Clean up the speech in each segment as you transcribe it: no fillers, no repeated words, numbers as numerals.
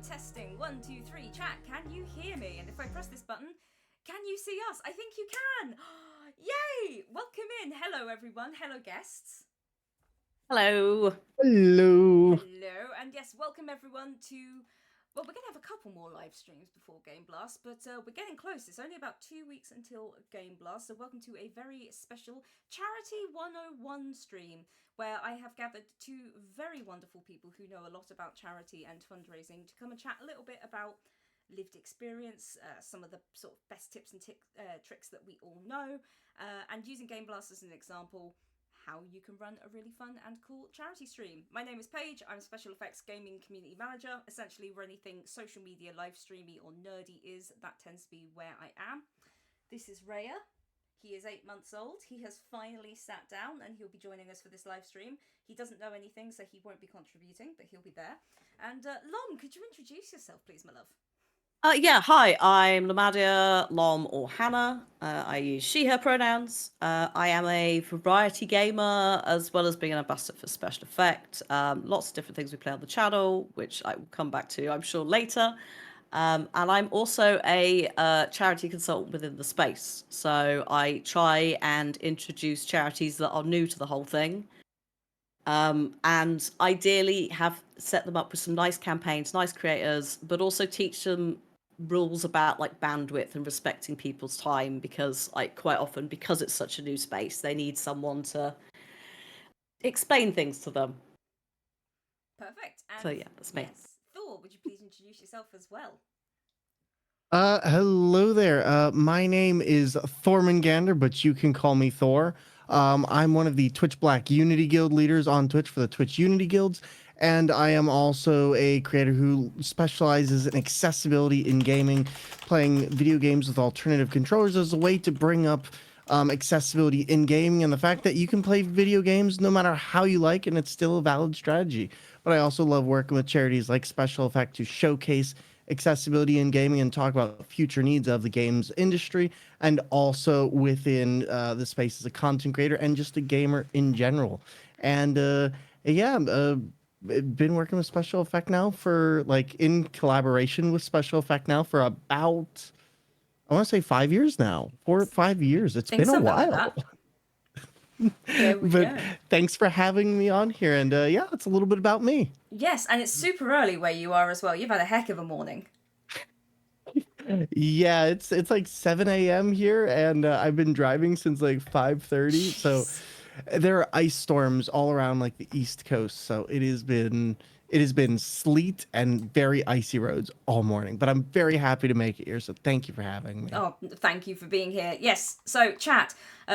Testing. 1, 2, 3. Chat, can you hear me? And if I press this button, can you see us? I think you can. Yay! Welcome in. Hello, everyone. Hello, guests. Hello. Hello. Hello. And yes, welcome everyone to... Well, we're going to have a couple more live streams before Game Blast, but we're getting close. It's only about 2 weeks until Game Blast, so welcome to a very special Charity 101 stream, where I have gathered two very wonderful people who know a lot about charity and fundraising to come and chat a little bit about lived experience, some of the sort of best tips and tricks that we all know, and using Game Blast as an example, how you can run a really fun and cool charity stream. My name is Paige. I'm SpecialEffect's gaming community manager. Essentially, where anything social media, live streamy, or nerdy is, that tends to be where I am. This is Raya. He is 8 months old. He has finally sat down and he'll be joining us for this live stream. He doesn't know anything, so he won't be contributing, but he'll be there. And Lom, could you introduce yourself, please, my love? Hi, I'm Lomadiah, Lom, or Hannah. I use she, her pronouns. I am a variety gamer, as well as being an ambassador for SpecialEffect. Lots of different things we play on the channel, which I will come back to, I'm sure, later. And I'm also a charity consultant within the space. So I try and introduce charities that are new to the whole thing. And ideally have set them up with some nice campaigns, nice creators, but also teach them rules about like bandwidth and respecting people's time, because like quite often, because it's such a new space, they need someone to explain things to them. Perfect. And So yeah, that's me. yes, Thor, would you please introduce yourself as well? Hello there. My name is Thormungandr, but you can call me Thor. I'm one of the Twitch Black Unity Guild leaders on Twitch for the Twitch Unity Guilds, and I am also a creator who specializes in accessibility in gaming, playing video games with alternative controllers as a way to bring up accessibility in gaming and the fact that you can play video games no matter how you like, and it's still a valid strategy. But I also love working with charities like SpecialEffect to showcase accessibility in gaming and talk about future needs of the games industry, and also within the space as a content creator and just a gamer in general. And been working with SpecialEffect now for like in collaboration with SpecialEffect now for about, I want to say 5 years now, 4 or 5 years. It's been a while. Like there we But go. thanks for having me on here, and it's a little bit about me. Yes, and it's super early where you are as well. You've had a heck of a morning. Yeah, it's like 7 a.m. here, and I've been driving since like 5:30. So there are ice storms all around like the East Coast. So it has been sleet and very icy roads all morning. But I'm very happy to make it here. So thank you for having me. Oh, thank you for being here. Yes, so chat,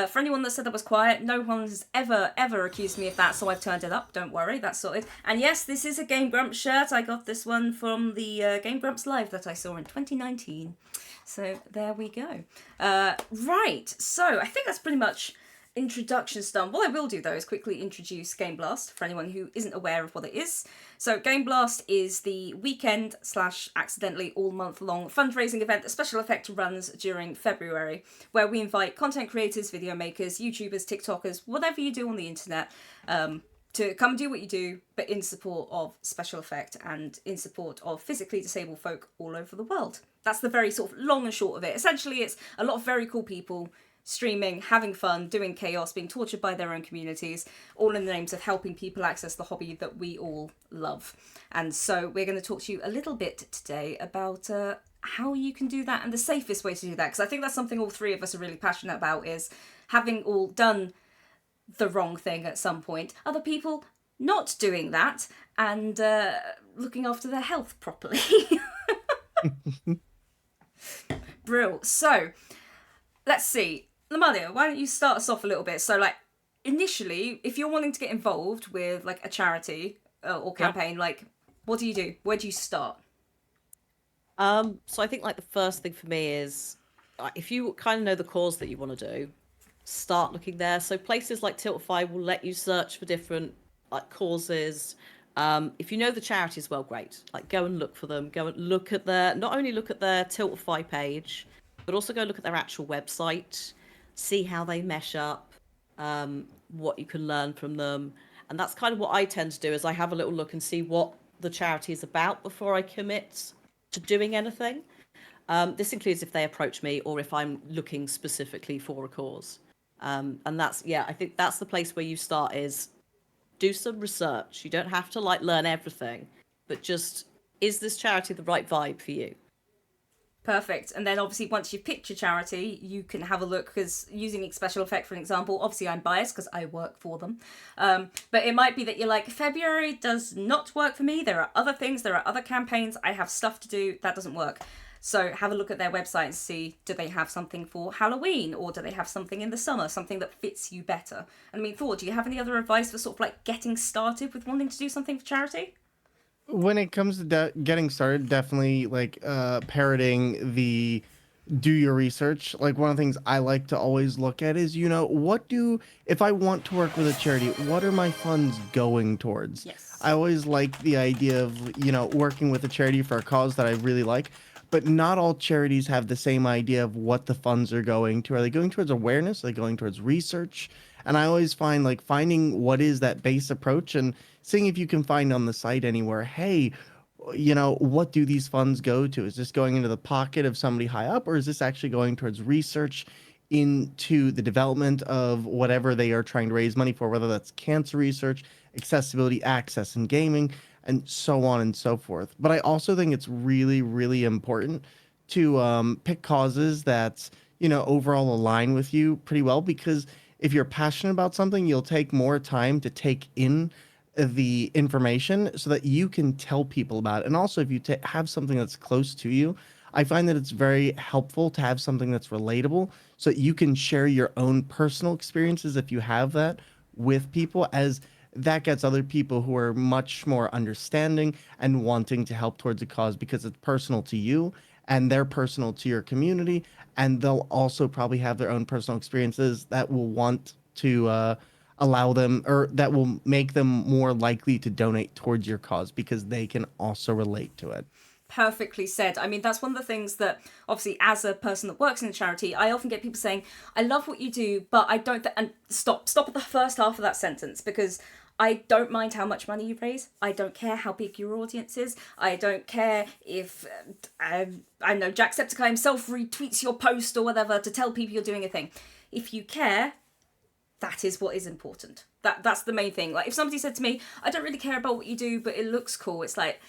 for anyone that said that was quiet, no one's ever accused me of that, so I've turned it up. Don't worry, that's sorted. And yes, this is a Game Grumps shirt. I got this one from the Game Grumps Live that I saw in 2019. So there we go. Right, so I think that's pretty much introductions done. What I will do though is quickly introduce Game Blast for anyone who isn't aware of what it is. So Game Blast is the weekend / accidentally all month long fundraising event that SpecialEffect runs during February, where we invite content creators, video makers, YouTubers, TikTokers, whatever you do on the internet, to come do what you do, but in support of SpecialEffect and in support of physically disabled folk all over the world. That's the very sort of long and short of it. Essentially, it's a lot of very cool people streaming, having fun, doing chaos, being tortured by their own communities, all in the names of helping people access the hobby that we all love. And so we're going to talk to you a little bit today about how you can do that and the safest way to do that, because I think that's something all three of us are really passionate about, is having all done the wrong thing at some point, other people not doing that and looking after their health properly. Brill. So let's see. Lomadiah, why don't you start us off a little bit? So, like, initially, if you're wanting to get involved with, like, a charity or campaign, like, what do you do? Where do you start? So I think, like, the first thing for me is, if you kind of know the cause that you want to do, start looking there. So places like Tiltify will let you search for different, like, causes. If you know the charities well, great. Like, go and look for them. Go and look at not only look at their Tiltify page, but also go look at their actual website. See how they mesh up, what you can learn from them. And that's kind of what I tend to do, is I have a little look and see what the charity is about before I commit to doing anything. This includes if they approach me or if I'm looking specifically for a cause. And that's, yeah, I think that's the place where you start, is do some research. You don't have to like learn everything, but just, is this charity the right vibe for you? Perfect. And then obviously once you've picked your charity, you can have a look, because using SpecialEffect for an example, obviously I'm biased because I work for them. But it might be that you're like, February does not work for me. There are other things, there are other campaigns. I have stuff to do. That doesn't work. So have a look at their website and see, do they have something for Halloween, or do they have something in the summer, something that fits you better? And I mean, Thor, do you have any other advice for sort of like getting started with wanting to do something for charity? When it comes to getting started, definitely like parroting the do your research. Like one of the things I like to always look at is, if I want to work with a charity, what are my funds going towards? Yes. I always like the idea of, working with a charity for a cause that I really like, but not all charities have the same idea of what the funds are going to. Are they going towards awareness? Are they going towards research? And I always find like finding what is that base approach and seeing if you can find on the site anywhere, hey, what do these funds go to? Is this going into the pocket of somebody high up, or is this actually going towards research into the development of whatever they are trying to raise money for, whether that's cancer research, accessibility, access, and gaming, and so on and so forth. But I also think it's really, really important to pick causes that, overall align with you pretty well, because if you're passionate about something, you'll take more time to take in the information so that you can tell people about it. And also, if you have something that's close to you, I find that it's very helpful to have something that's relatable so that you can share your own personal experiences, if you have that, with people, as that gets other people who are much more understanding and wanting to help towards a cause, because it's personal to you and they're personal to your community, and they'll also probably have their own personal experiences that will want to allow them, or that will make them more likely to donate towards your cause, because they can also relate to it. Perfectly said. I mean, that's one of the things that, obviously, as a person that works in a charity, I often get people saying, I love what you do, but I don't, and stop at the first half of that sentence, because I don't mind how much money you raise. I don't care how big your audience is. I don't care if, I know, Jacksepticeye himself retweets your post or whatever to tell people you're doing a thing. If you care, that is what is important. That's the main thing. Like, if somebody said to me, I don't really care about what you do, but it looks cool, it's like,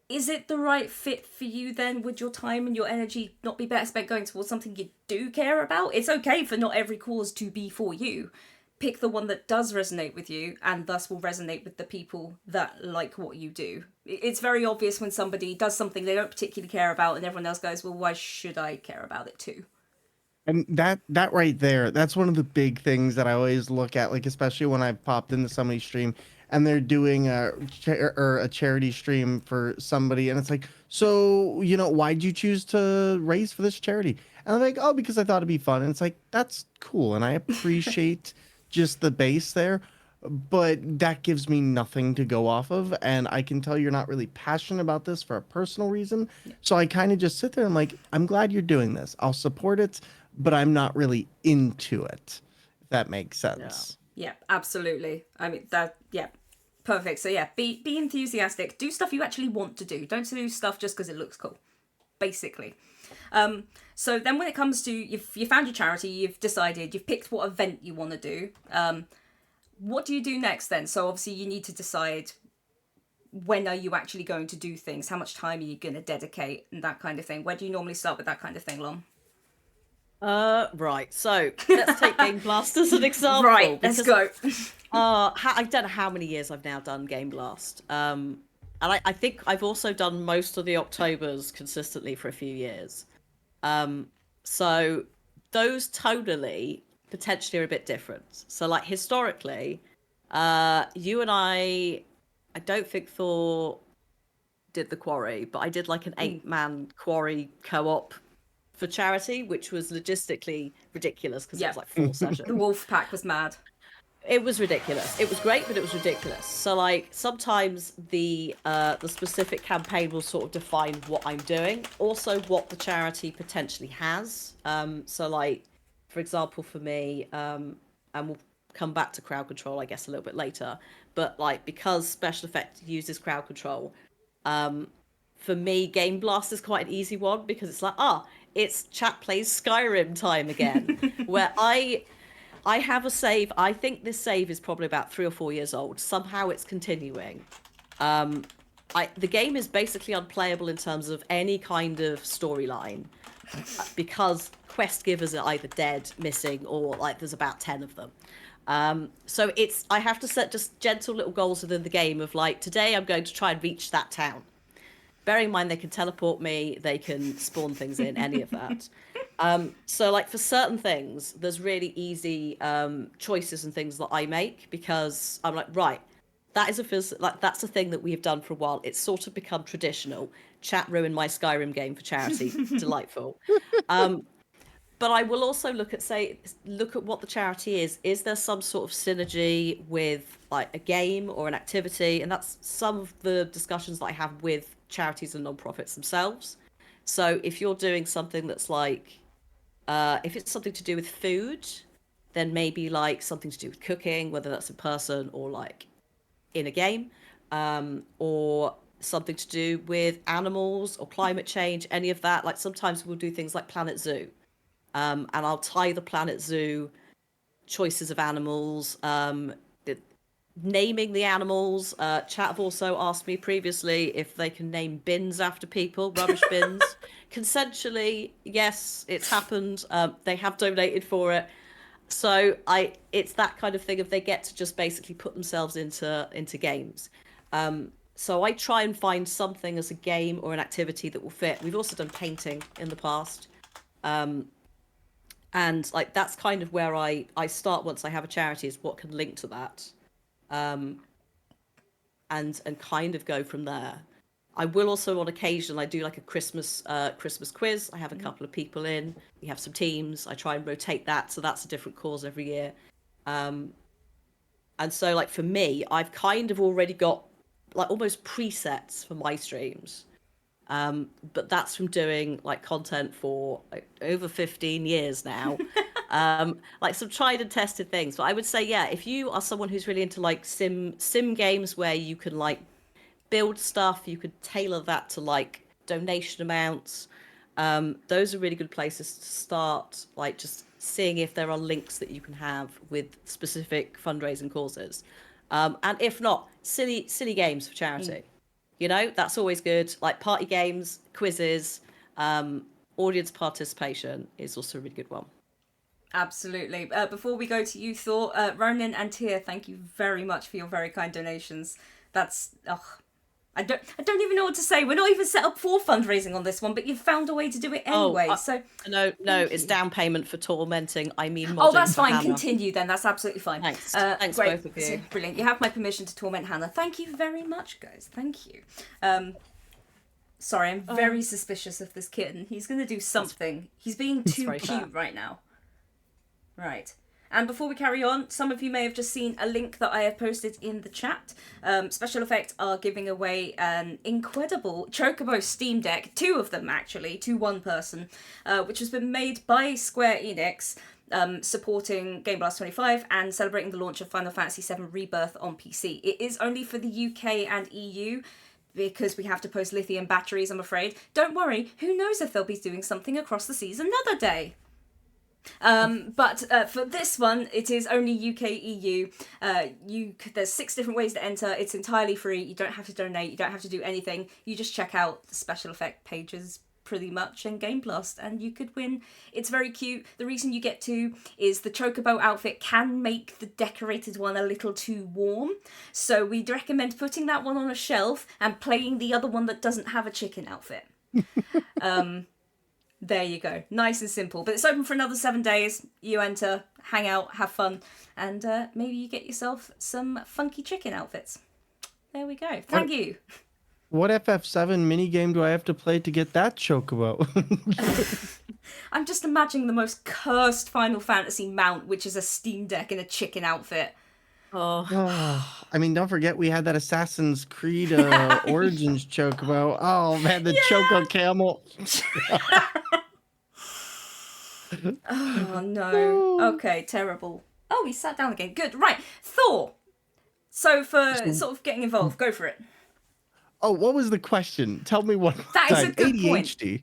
is it the right fit for you then? Would your time and your energy not be better spent going towards something you do care about? It's okay for not every cause to be for you. Pick the one that does resonate with you, and thus will resonate with the people that like what you do. It's very obvious when somebody does something they don't particularly care about and everyone else goes, well, why should I care about it too? And that right there, that's one of the big things that I always look at, like especially when I've popped into somebody's stream and they're doing a charity stream for somebody, and it's like, so why'd you choose to raise for this charity? And I'm like, oh, because I thought it'd be fun. And it's like, that's cool, and I appreciate just the base there, but that gives me nothing to go off of, and I can tell you're not really passionate about this for a personal reason. So I kind of just sit there and like, I'm glad you're doing this. I'll support it, but I'm not really into it, if that makes sense. Yeah, absolutely. I mean, yeah, perfect. So yeah, be enthusiastic. Do stuff you actually want to do. Don't do stuff just because it looks cool, basically. So then when it comes to, you found your charity, you've decided, you've picked what event you want to do. What do you do next then? So obviously you need to decide, when are you actually going to do things? How much time are you going to dedicate, and that kind of thing. Where do you normally start with that kind of thing, Lom? Right. So let's take Game Blast as an example. Right, let's go. I don't know how many years I've now done Game Blast. And I think I've also done most of the Octobers consistently for a few years. So those tonally potentially are a bit different. So like historically, you and I don't think Thor did the quarry, but I did like an 8-man quarry co-op for charity, which was logistically ridiculous because it was like 4 sessions. The wolf pack was mad. It was ridiculous. It was great, but it was ridiculous. So like sometimes the specific campaign will sort of define what I'm doing, also what the charity potentially has. So like, for example, for me, and we'll come back to crowd control, I guess, a little bit later. But like, because Special Effect uses crowd control, for me, Game Blast is quite an easy one, because it's like, it's chat plays Skyrim time again, where I have a save. I think this save is probably about 3 or 4 years old. Somehow it's continuing. The game is basically unplayable in terms of any kind of storyline, because quest givers are either dead, missing, or like there's about 10 of them. So I have to set just gentle little goals within the game of like, today I'm going to try and reach that town. Bearing in mind they can teleport me, they can spawn things in, any of that. So like for certain things, there's really easy choices and things that I make, because I'm like, right, that's a thing that we've done for a while. It's sort of become traditional. Chat ruined my Skyrim game for charity. Delightful. But I will also look at what the charity is. Is there some sort of synergy with like a game or an activity? And that's some of the discussions that I have with charities and non-profits themselves. So if you're doing something that's like, if it's something to do with food, then maybe like something to do with cooking, whether that's in person or like in a game, or something to do with animals or climate change, any of that. Like sometimes we'll do things like Planet Zoo. And I'll tie the Planet Zoo choices of animals, naming the animals. Chat have also asked me previously if they can name bins after people, rubbish bins. Consensually, yes, it's happened. They have donated for it. So it's that kind of thing of they get to just basically put themselves into games. So I try and find something as a game or an activity that will fit. We've also done painting in the past. And like that's kind of where I start once I have a charity, is what can link to that, and kind of go from there. I will also on occasion I do like a Christmas quiz. I have a couple of people in. We have some teams. I try and rotate that, so that's a different cause every year. And so like for me, I've kind of already got like almost presets for my streams. But that's from doing like content for like, over 15 years now. Like some tried and tested things. But I would say, yeah, if you are someone who's really into like sim games where you can like build stuff, you could tailor that to like donation amounts. Those are really good places to start, like just seeing if there are links that you can have with specific fundraising causes. And if not, silly games for charity. You know, that's always good. Like party games, quizzes, audience participation is also a really good one. Absolutely. Before we go to you, Thor, Ronan and Tia, thank you very much for your very kind donations. That's I don't even know what to say. We're not even set up for fundraising on this one, but you've found a way to do it anyway. No, it's down payment for tormenting. I mean, modding. Oh, that's fine. Hannah. Continue then. That's absolutely fine. Thanks. Thanks great. both of you. Brilliant. You have my permission to torment Hannah. Thank you very much, guys. Thank you. Sorry, I'm very suspicious of this kitten. He's going to do something. He's being too cute right now. Right. And before we carry on, some of you may have just seen a link that I have posted in the chat. SpecialEffect are giving away an incredible Chocobo Steam Deck, 2 of them actually, to one person, which has been made by Square Enix, supporting Game Blast 25 and celebrating the launch of Final Fantasy VII Rebirth on PC. It is only for the UK and EU, because we have to post lithium batteries, I'm afraid. Don't worry, who knows if they'll be doing something across the seas another day. But for this one, it is only UK, EU. There's 6 different ways to enter. It's entirely free. You don't have to donate. You don't have to do anything. You just check out the Special Effect pages pretty much and Game Blast, and you could win. It's very cute. The reason you get 2 is the Chocobo outfit can make the decorated one a little too warm, so we'd recommend putting that one on a shelf and playing the other one that doesn't have a chicken outfit. There you go. Nice and simple. But it's open for another 7 days. You enter, hang out, have fun, and maybe you get yourself some funky chicken outfits. There we go. Thank you. What FF7 minigame do I have to play to get that Chocobo? I'm just imagining the most cursed Final Fantasy mount, which is a Steam Deck in a chicken outfit. I mean, don't forget we had that Assassin's Creed Origins Chocobo. Oh man, the Choco Camel. Oh no. Okay, terrible. Oh, he sat down again. Good. Right. Thor. So for So, sort of getting involved, go for it. oh, what was the question? Tell me one more That is a time. good point. ADHD.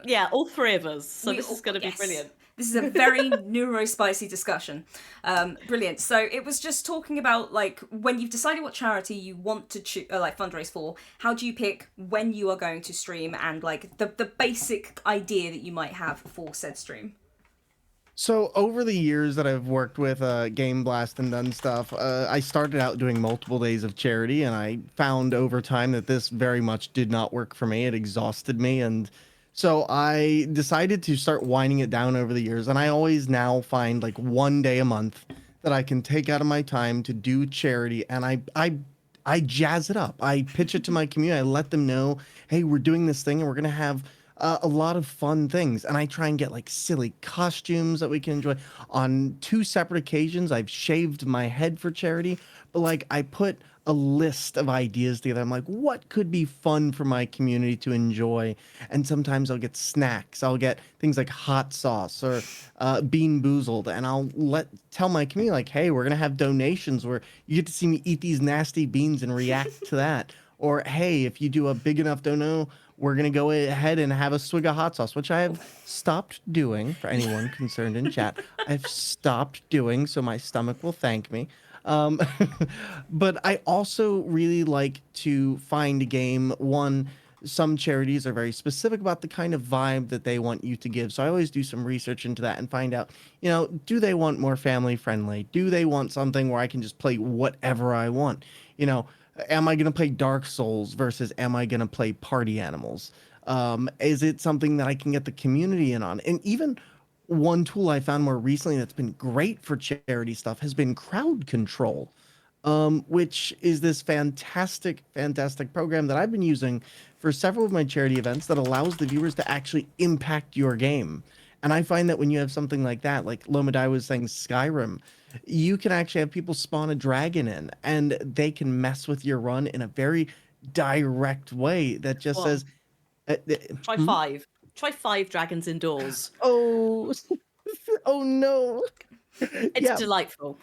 Yeah, all three of us. So We this is going to be yes. brilliant. This is a very neurospicy discussion. Brilliant. So it was just talking about like when you've decided what charity you want to like fundraise for. How do you pick when you are going to stream and like the basic idea that you might have for said stream? So over the years that I've worked with Game Blast and done stuff, I started out doing multiple days of charity, and I found over time that this very much did not work for me. It exhausted me, and so I decided to start winding it down over the years. And I always now find like one day a month that I can take out of my time to do charity, and I jazz it up. I pitch it to my community. I let them know, hey, we're doing this thing, and we're gonna have a lot of fun things, and I try and get like silly costumes that we can enjoy. On two separate occasions, I've shaved my head for charity, but like I put a list of ideas together. I'm like, what could be fun for my community to enjoy? And sometimes I'll get snacks. I'll get things like hot sauce or Bean Boozled, and I'll tell my community like, hey, we're gonna have donations where you get to see me eat these nasty beans and react to that. Or hey, if you do a big enough dono, we're gonna go ahead and have a swig of hot sauce, which I have stopped doing for anyone concerned in chat. I've stopped doing, so my stomach will thank me. Um, but I also really like to find a game. One, some charities are very specific about the kind of vibe that they want you to give. So I always do some research into that and find out, do they want more family friendly? Do they want something where I can just play whatever I want? Am I going to play Dark Souls versus am I going to play Party Animals? Is it something that I can get the community in on? And even one tool I found more recently that's been great for charity stuff has been crowd control, which is this fantastic, fantastic program that I've been using for several of my charity events that allows the viewers to actually impact your game. And I find that when you have something like that, like Lomadiah was saying, Skyrim, you can actually have people spawn a dragon in and they can mess with your run in a very direct way that just Go on, says, try hmm? 5. Try 5 dragons indoors. Oh, oh no. It's Yeah, delightful.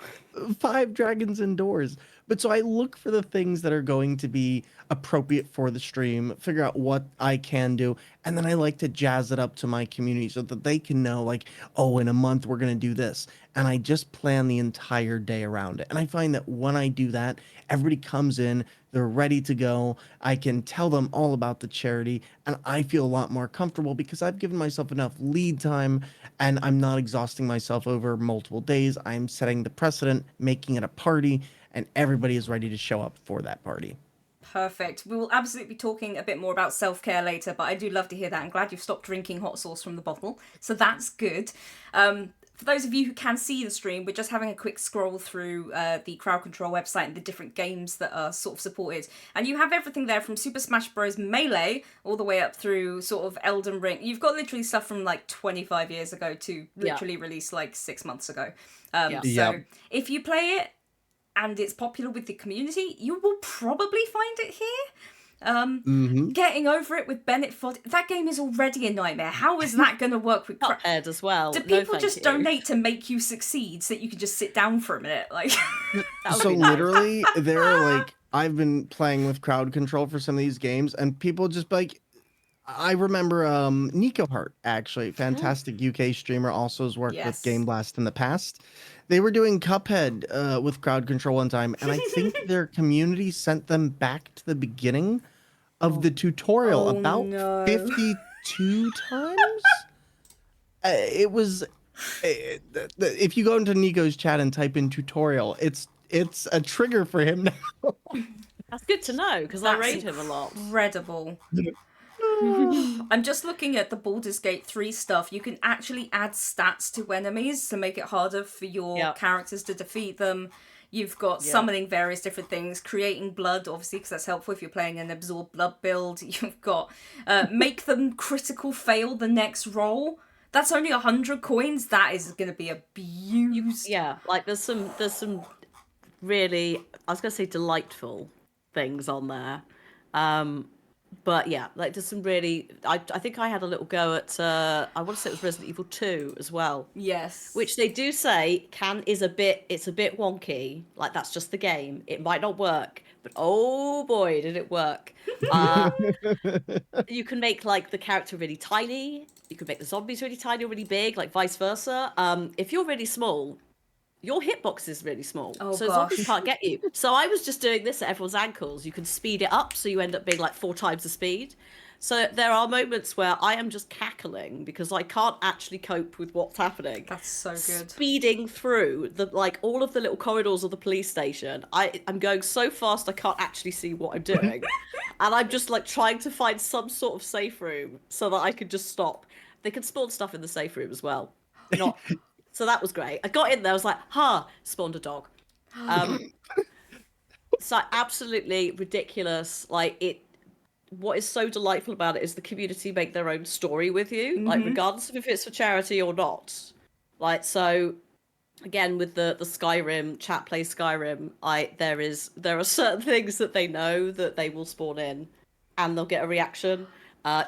5 dragons indoors. But so I look for the things that are going to be appropriate for the stream, figure out what I can do, and then I like to jazz it up to my community so that they can know, like, oh, in a month we're going to do this. And I just plan the entire day around it. And I find that when I do that, everybody comes in, they're ready to go. I can tell them all about the charity, and I feel a lot more comfortable because I've given myself enough lead time and I'm not exhausting myself over multiple days. I'm setting the precedent, making it a party, and everybody is ready to show up for that party. Perfect. We will absolutely be talking a bit more about self-care later, but I do love to hear that. I'm glad you've stopped drinking hot sauce from the bottle, so that's good. For those of you who can see the stream, we're just having a quick scroll through the Crowd Control website and the different games that are sort of supported. And you have everything there from Super Smash Bros. Melee all the way up through sort of Elden Ring. You've got literally stuff from like 25 years ago to literally released like 6 months ago. Yeah. So Yep. if you play it and it's popular with the community, you will probably find it here. Mm-hmm. Getting over it with Bennett Foddy, that game is already a nightmare. How is that going to work with Cuphead as well. Do No, people thank just you. donate to make you succeed so that you can just sit down for a minute? Like, That would So be nice. literally, there are like I've been playing with crowd control for some of these games, and people just like I remember Nico Hart, actually, fantastic UK streamer, also has worked with yes. Game Blast in the past. They were doing Cuphead with crowd control one time, and I think their community sent them back to the beginning of the tutorial Oh about no. 52 times. It was if you go into Nico's chat and type in tutorial, it's a trigger for him now. That's good to know because I That's rate him a lot. Incredible. I'm just looking at the Baldur's Gate 3 stuff. You can actually add stats to enemies to make it harder for your characters to defeat them. You've got summoning various different things, creating blood, obviously, because that's helpful if you're playing an absorb blood build. You've got make them critical fail the next roll. That's only 100 coins. That is going to be abused. Yeah, like there's some really, I was going to say delightful things on there. But yeah, like there's some really. I think I had a little go at. I want to say it was Resident Evil 2 as well, Yes. which they do say is a bit. It's a bit wonky. Like that's just the game. It might not work, but oh boy, did it work! You can make like the character really tiny. You can make the zombies really tiny or really big, like vice versa. If you're really small, your hitbox is really small, Oh, so zombies gosh. can't get you. So I was just doing this at everyone's ankles. You can speed it up, so you end up being like 4 times the speed. So there are moments where I am just cackling because I can't actually cope with what's happening. That's so good. Speeding through the like all of the little corridors of the police station. I'm going so fast I can't actually see what I'm doing. And I'm just like trying to find some sort of safe room so that I could just stop. They can spawn stuff in the safe room as well. Not so that was great. I got in there, I was like, spawned a dog. So absolutely ridiculous. Like it what is so delightful about it is the community make their own story with you, like regardless of if it's for charity or not. Like so again with the Skyrim chat play Skyrim, there are certain things that they know that they will spawn in and they'll get a reaction.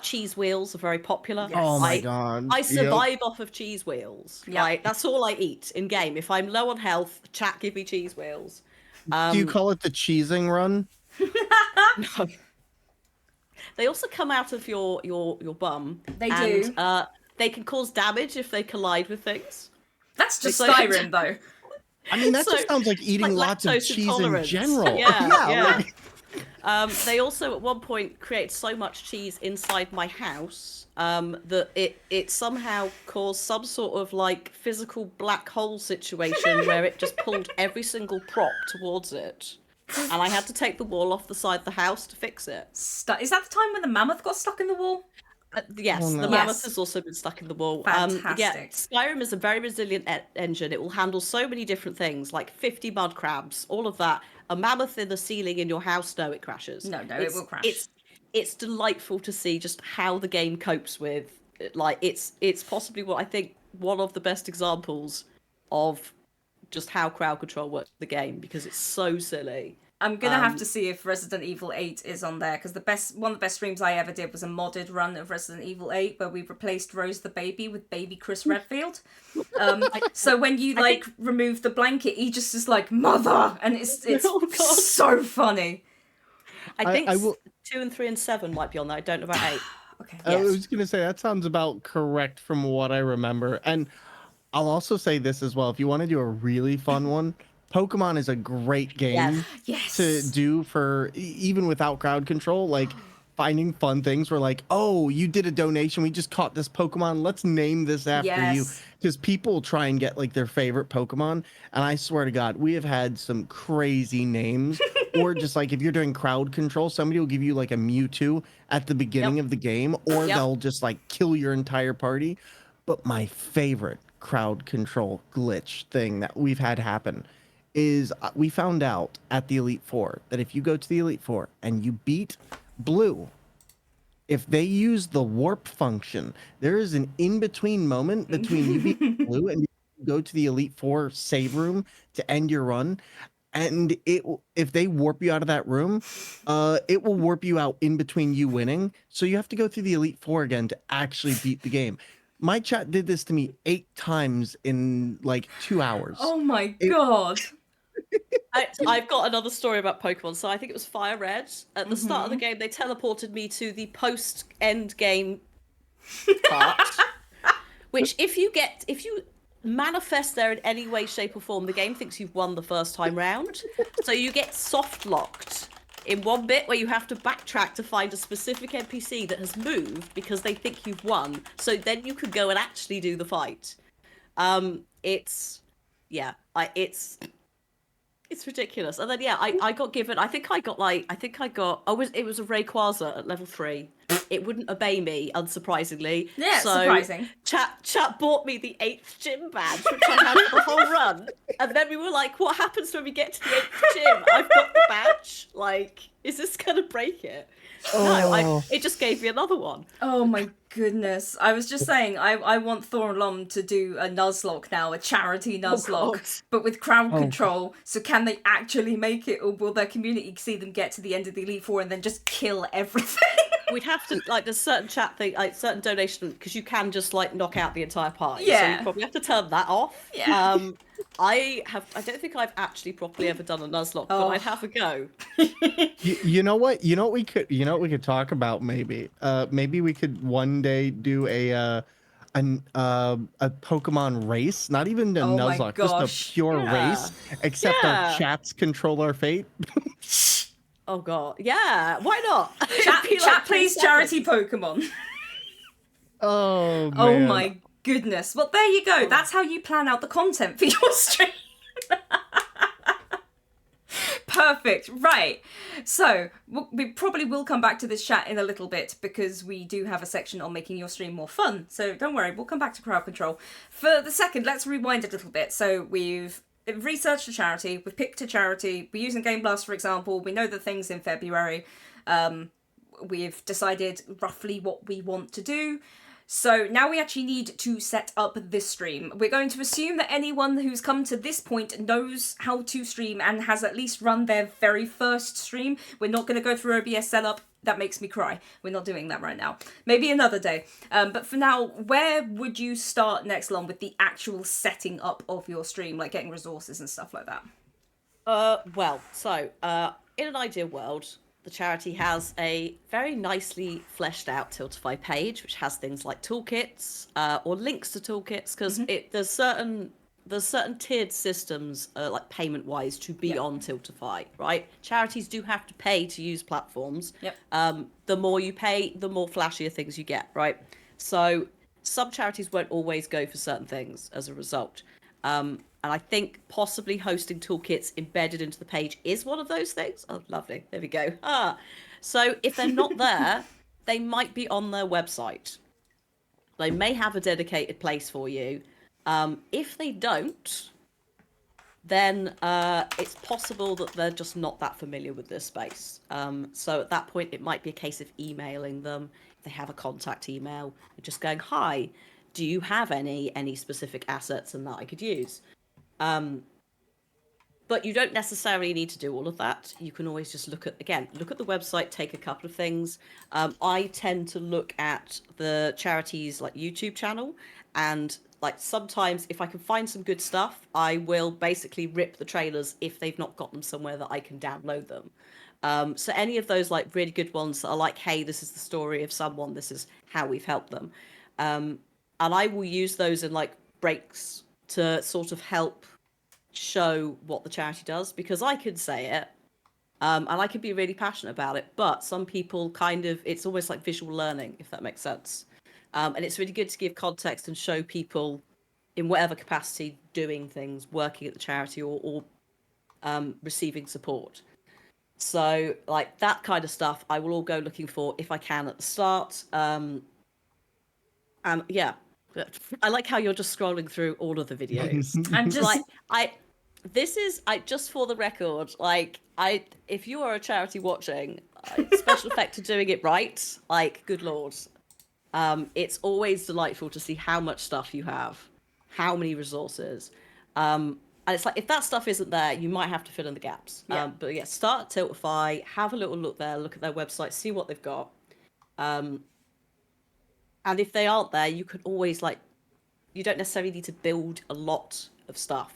Cheese wheels are very popular. Yes. Oh my I, god. I Yep. survive off of cheese wheels. Yep. Like that's all I eat in game. If I'm low on health, chat give me cheese wheels. Do you call it the cheesing run? No. They also come out of your bum. They and, do. They can cause damage if they collide with things. That's just So- Skyrim, though. I mean, that So, just sounds like eating like lots of lactose cheese in intolerance. general. Yeah. like- They also at one point created so much cheese inside my house that it somehow caused some sort of like physical black hole situation where it just pulled every single prop towards it. And I had to take the wall off the side of the house to fix it. Is that the time when the mammoth got stuck in the wall? Yes, Oh, no. the mammoth Yes. has also been stuck in the wall. Fantastic. Yeah, Skyrim is a very resilient engine. It will handle so many different things, like 50 mud crabs, all of that. A mammoth in the ceiling in your house, no, it crashes. No, it will crash. It's delightful to see just how the game copes with. Like, it's possibly what I think one of the best examples of just how crowd control works in the game because it's so silly. I'm gonna have to see if Resident Evil 8 is on there because one of the best streams I ever did was a modded run of Resident Evil 8 where we replaced Rose the baby with baby Chris Redfield. So when you remove the blanket, he just is like mother, and it's Oh, God. so funny. I think I will- 2 and 3 and 7 might be on there. I don't know about 8. Okay. I was gonna say that sounds about correct from what I remember, and I'll also say this as well. If you want to do a really fun one, Pokemon is a great game Yes. to do for even without crowd control. Like finding fun things where like, oh, you did a donation, we just caught this Pokemon, let's name this after you. Yes. Because people try and get like their favorite Pokemon, and I swear to God, we have had some crazy names. Or just like if you're doing crowd control, somebody will give you like a Mewtwo at the beginning of the game, or they'll just like kill your entire party. But my favorite crowd control glitch thing that we've had happen is we found out at the Elite Four that if you go to the Elite Four and you beat Blue, if they use the warp function, there is an in-between moment between you beat Blue and you go to the Elite Four save room to end your run. And if they warp you out of that room, it will warp you out in between you winning. So you have to go through the Elite Four again to actually beat the game. My chat did this to me 8 times in like 2 hours. Oh my god. I've got another story about Pokemon. So I think it was Fire Red. At the start of the game, they teleported me to the post-end game part, which if you manifest there in any way, shape, or form, the game thinks you've won the first time round. So you get soft locked in one bit where you have to backtrack to find a specific NPC that has moved because they think you've won. So then you could go and actually do the fight. It's ridiculous. And then I got given. It was a Rayquaza at level 3. It wouldn't obey me, unsurprisingly. Yeah, so surprising. Chat bought me the 8th gym badge, which I had for the whole run. And then we were like, what happens when we get to the 8th gym? I've got the badge. Like, is this gonna break it? No, it just gave me another one. Oh my goodness. I was just saying, I want Thor and Lom to do a Nuzlocke now, a charity Nuzlocke, God. but with crowd control. So can they actually make it, or will their community see them get to the end of the Elite Four and then just kill everything? we'd have to like there's certain chat thing, like certain donation, because you can just like knock out the entire party. So Yeah. you probably have to turn that off. Yeah. I don't think I've actually properly ever done a Nuzlocke, but I'd have a go. You know what? You know what we could talk about maybe. Maybe we could one day do a Pokemon race, not even a Oh my Nuzlocke, just a gosh. pure Yeah. race, except our Yeah. chats control our fate. Oh god. Yeah. Why not? Chat, It'd be chat like 10 please, seconds. charity Pokemon. Oh Oh man. my goodness. Well, there you go. That's how you plan out the content for your stream. Perfect. Right. So we probably will come back to this chat in a little bit because we do have a section on making your stream more fun. So don't worry, we'll come back to crowd control. For the second, let's rewind a little bit. So we've researched a charity, we've picked a charity, we're using Game Blast for example, we know the things in February. We've decided roughly what we want to do. So now we actually need to set up this stream. We're going to assume that anyone who's come to this point knows how to stream and has at least run their very first stream. We're not going to go through OBS setup. That makes me cry. We're not doing that right now. Maybe another day. But for now, where would you start next, Lon, with the actual setting up of your stream, like getting resources and stuff like that? In an ideal world, the charity has a very nicely fleshed out Tiltify page, which has things like toolkits or links to toolkits, because there's certain tiered systems like payment wise to be on Tiltify, right? Charities do have to pay to use platforms. The more you pay, the more flashier things you get, right? So some charities won't always go for certain things as a result. And I think possibly hosting toolkits embedded into the page is one of those things. Oh, lovely. There we go. So if they're not there, they might be on their website. They may have a dedicated place for you. If they don't, then it's possible that they're just not that familiar with this space. So at that point, it might be a case of emailing them. If they have a contact email, and just going, hi, do you have any specific assets and that I could use? But you don't necessarily need to do all of that. You can always just look at the website, take a couple of things. I tend to look at the charity's like YouTube channel, and like sometimes if I can find some good stuff, I will basically rip the trailers if they've not got them somewhere that I can download them. So any of those like really good ones that are like, hey, this is the story of someone, this is how we've helped them. And I will use those in like breaks to sort of help show what the charity does, because I could say it and I could be really passionate about it, but some people it's almost like visual learning, if that makes sense. And it's really good to give context and show people in whatever capacity doing things, working at the charity or receiving support. So like that kind of stuff I will all go looking for if I can at the start. And yeah, I like how you're just scrolling through all of the videos. I'm just like just for the record, like if you are a charity watching, SpecialEffect are doing it right. Like, good lord, it's always delightful to see how much stuff you have, how many resources, and it's like if that stuff isn't there, you might have to fill in the gaps. But yeah, start at Tiltify, have a little look there, look at their website, see what they've got. And if they aren't there, you can always you don't necessarily need to build a lot of stuff,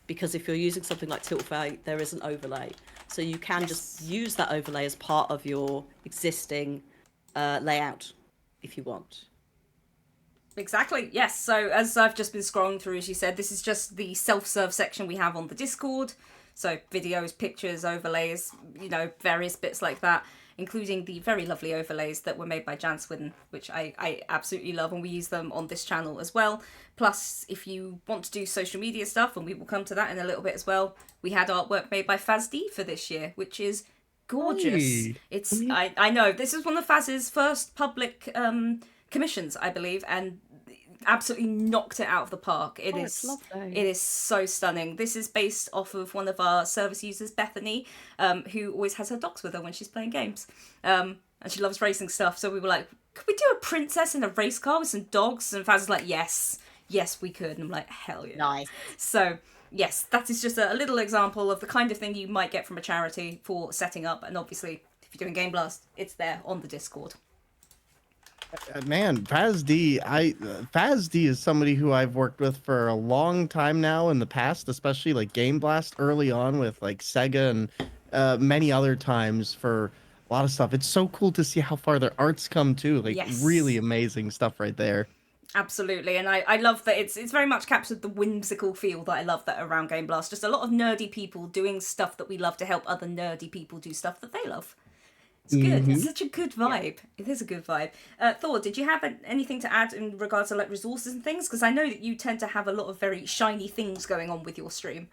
because if you're using something like Tiltify, there is an overlay. So you can just use that overlay as part of your existing layout if you want. Exactly, yes. So as I've just been scrolling through, as you said, this is just the self-serve section we have on the Discord. So videos, pictures, overlays, various bits like that, including the very lovely overlays that were made by Jan Swidden, which I absolutely love, and we use them on this channel as well. Plus, if you want to do social media stuff, and we will come to that in a little bit as well, we had artwork made by Faz-D for this year, which is gorgeous. Hey. It's I know, this is one of Faz's first public commissions, I believe, and absolutely knocked it out of the park. It's lovely. It is so stunning. This is based off of one of our service users, Bethany, who always has her dogs with her when she's playing games, and she loves racing stuff. So we were like, could we do a princess in a race car with some dogs? And Faz was like, yes we could. And I'm like, hell yeah. Nice. So yes, that is just a little example of the kind of thing you might get from a charity for setting up. And obviously, if you're doing Game Blast, it's there on the Discord. Man, Faz D is somebody who I've worked with for a long time now in the past, especially like Game Blast early on with like Sega and many other times for a lot of stuff. It's so cool to see how far their art's come too. Like really Yes. amazing stuff right there. Absolutely, and I love that it's very much captured the whimsical feel that I love that around Game Blast. Just a lot of nerdy people doing stuff that we love to help other nerdy people do stuff that they love. It's good. It's Hmm. such a good vibe. It is a good vibe. Thor, did you have anything to add in regards to like resources and things? Because I know that you tend to have a lot of very shiny things going on with your stream.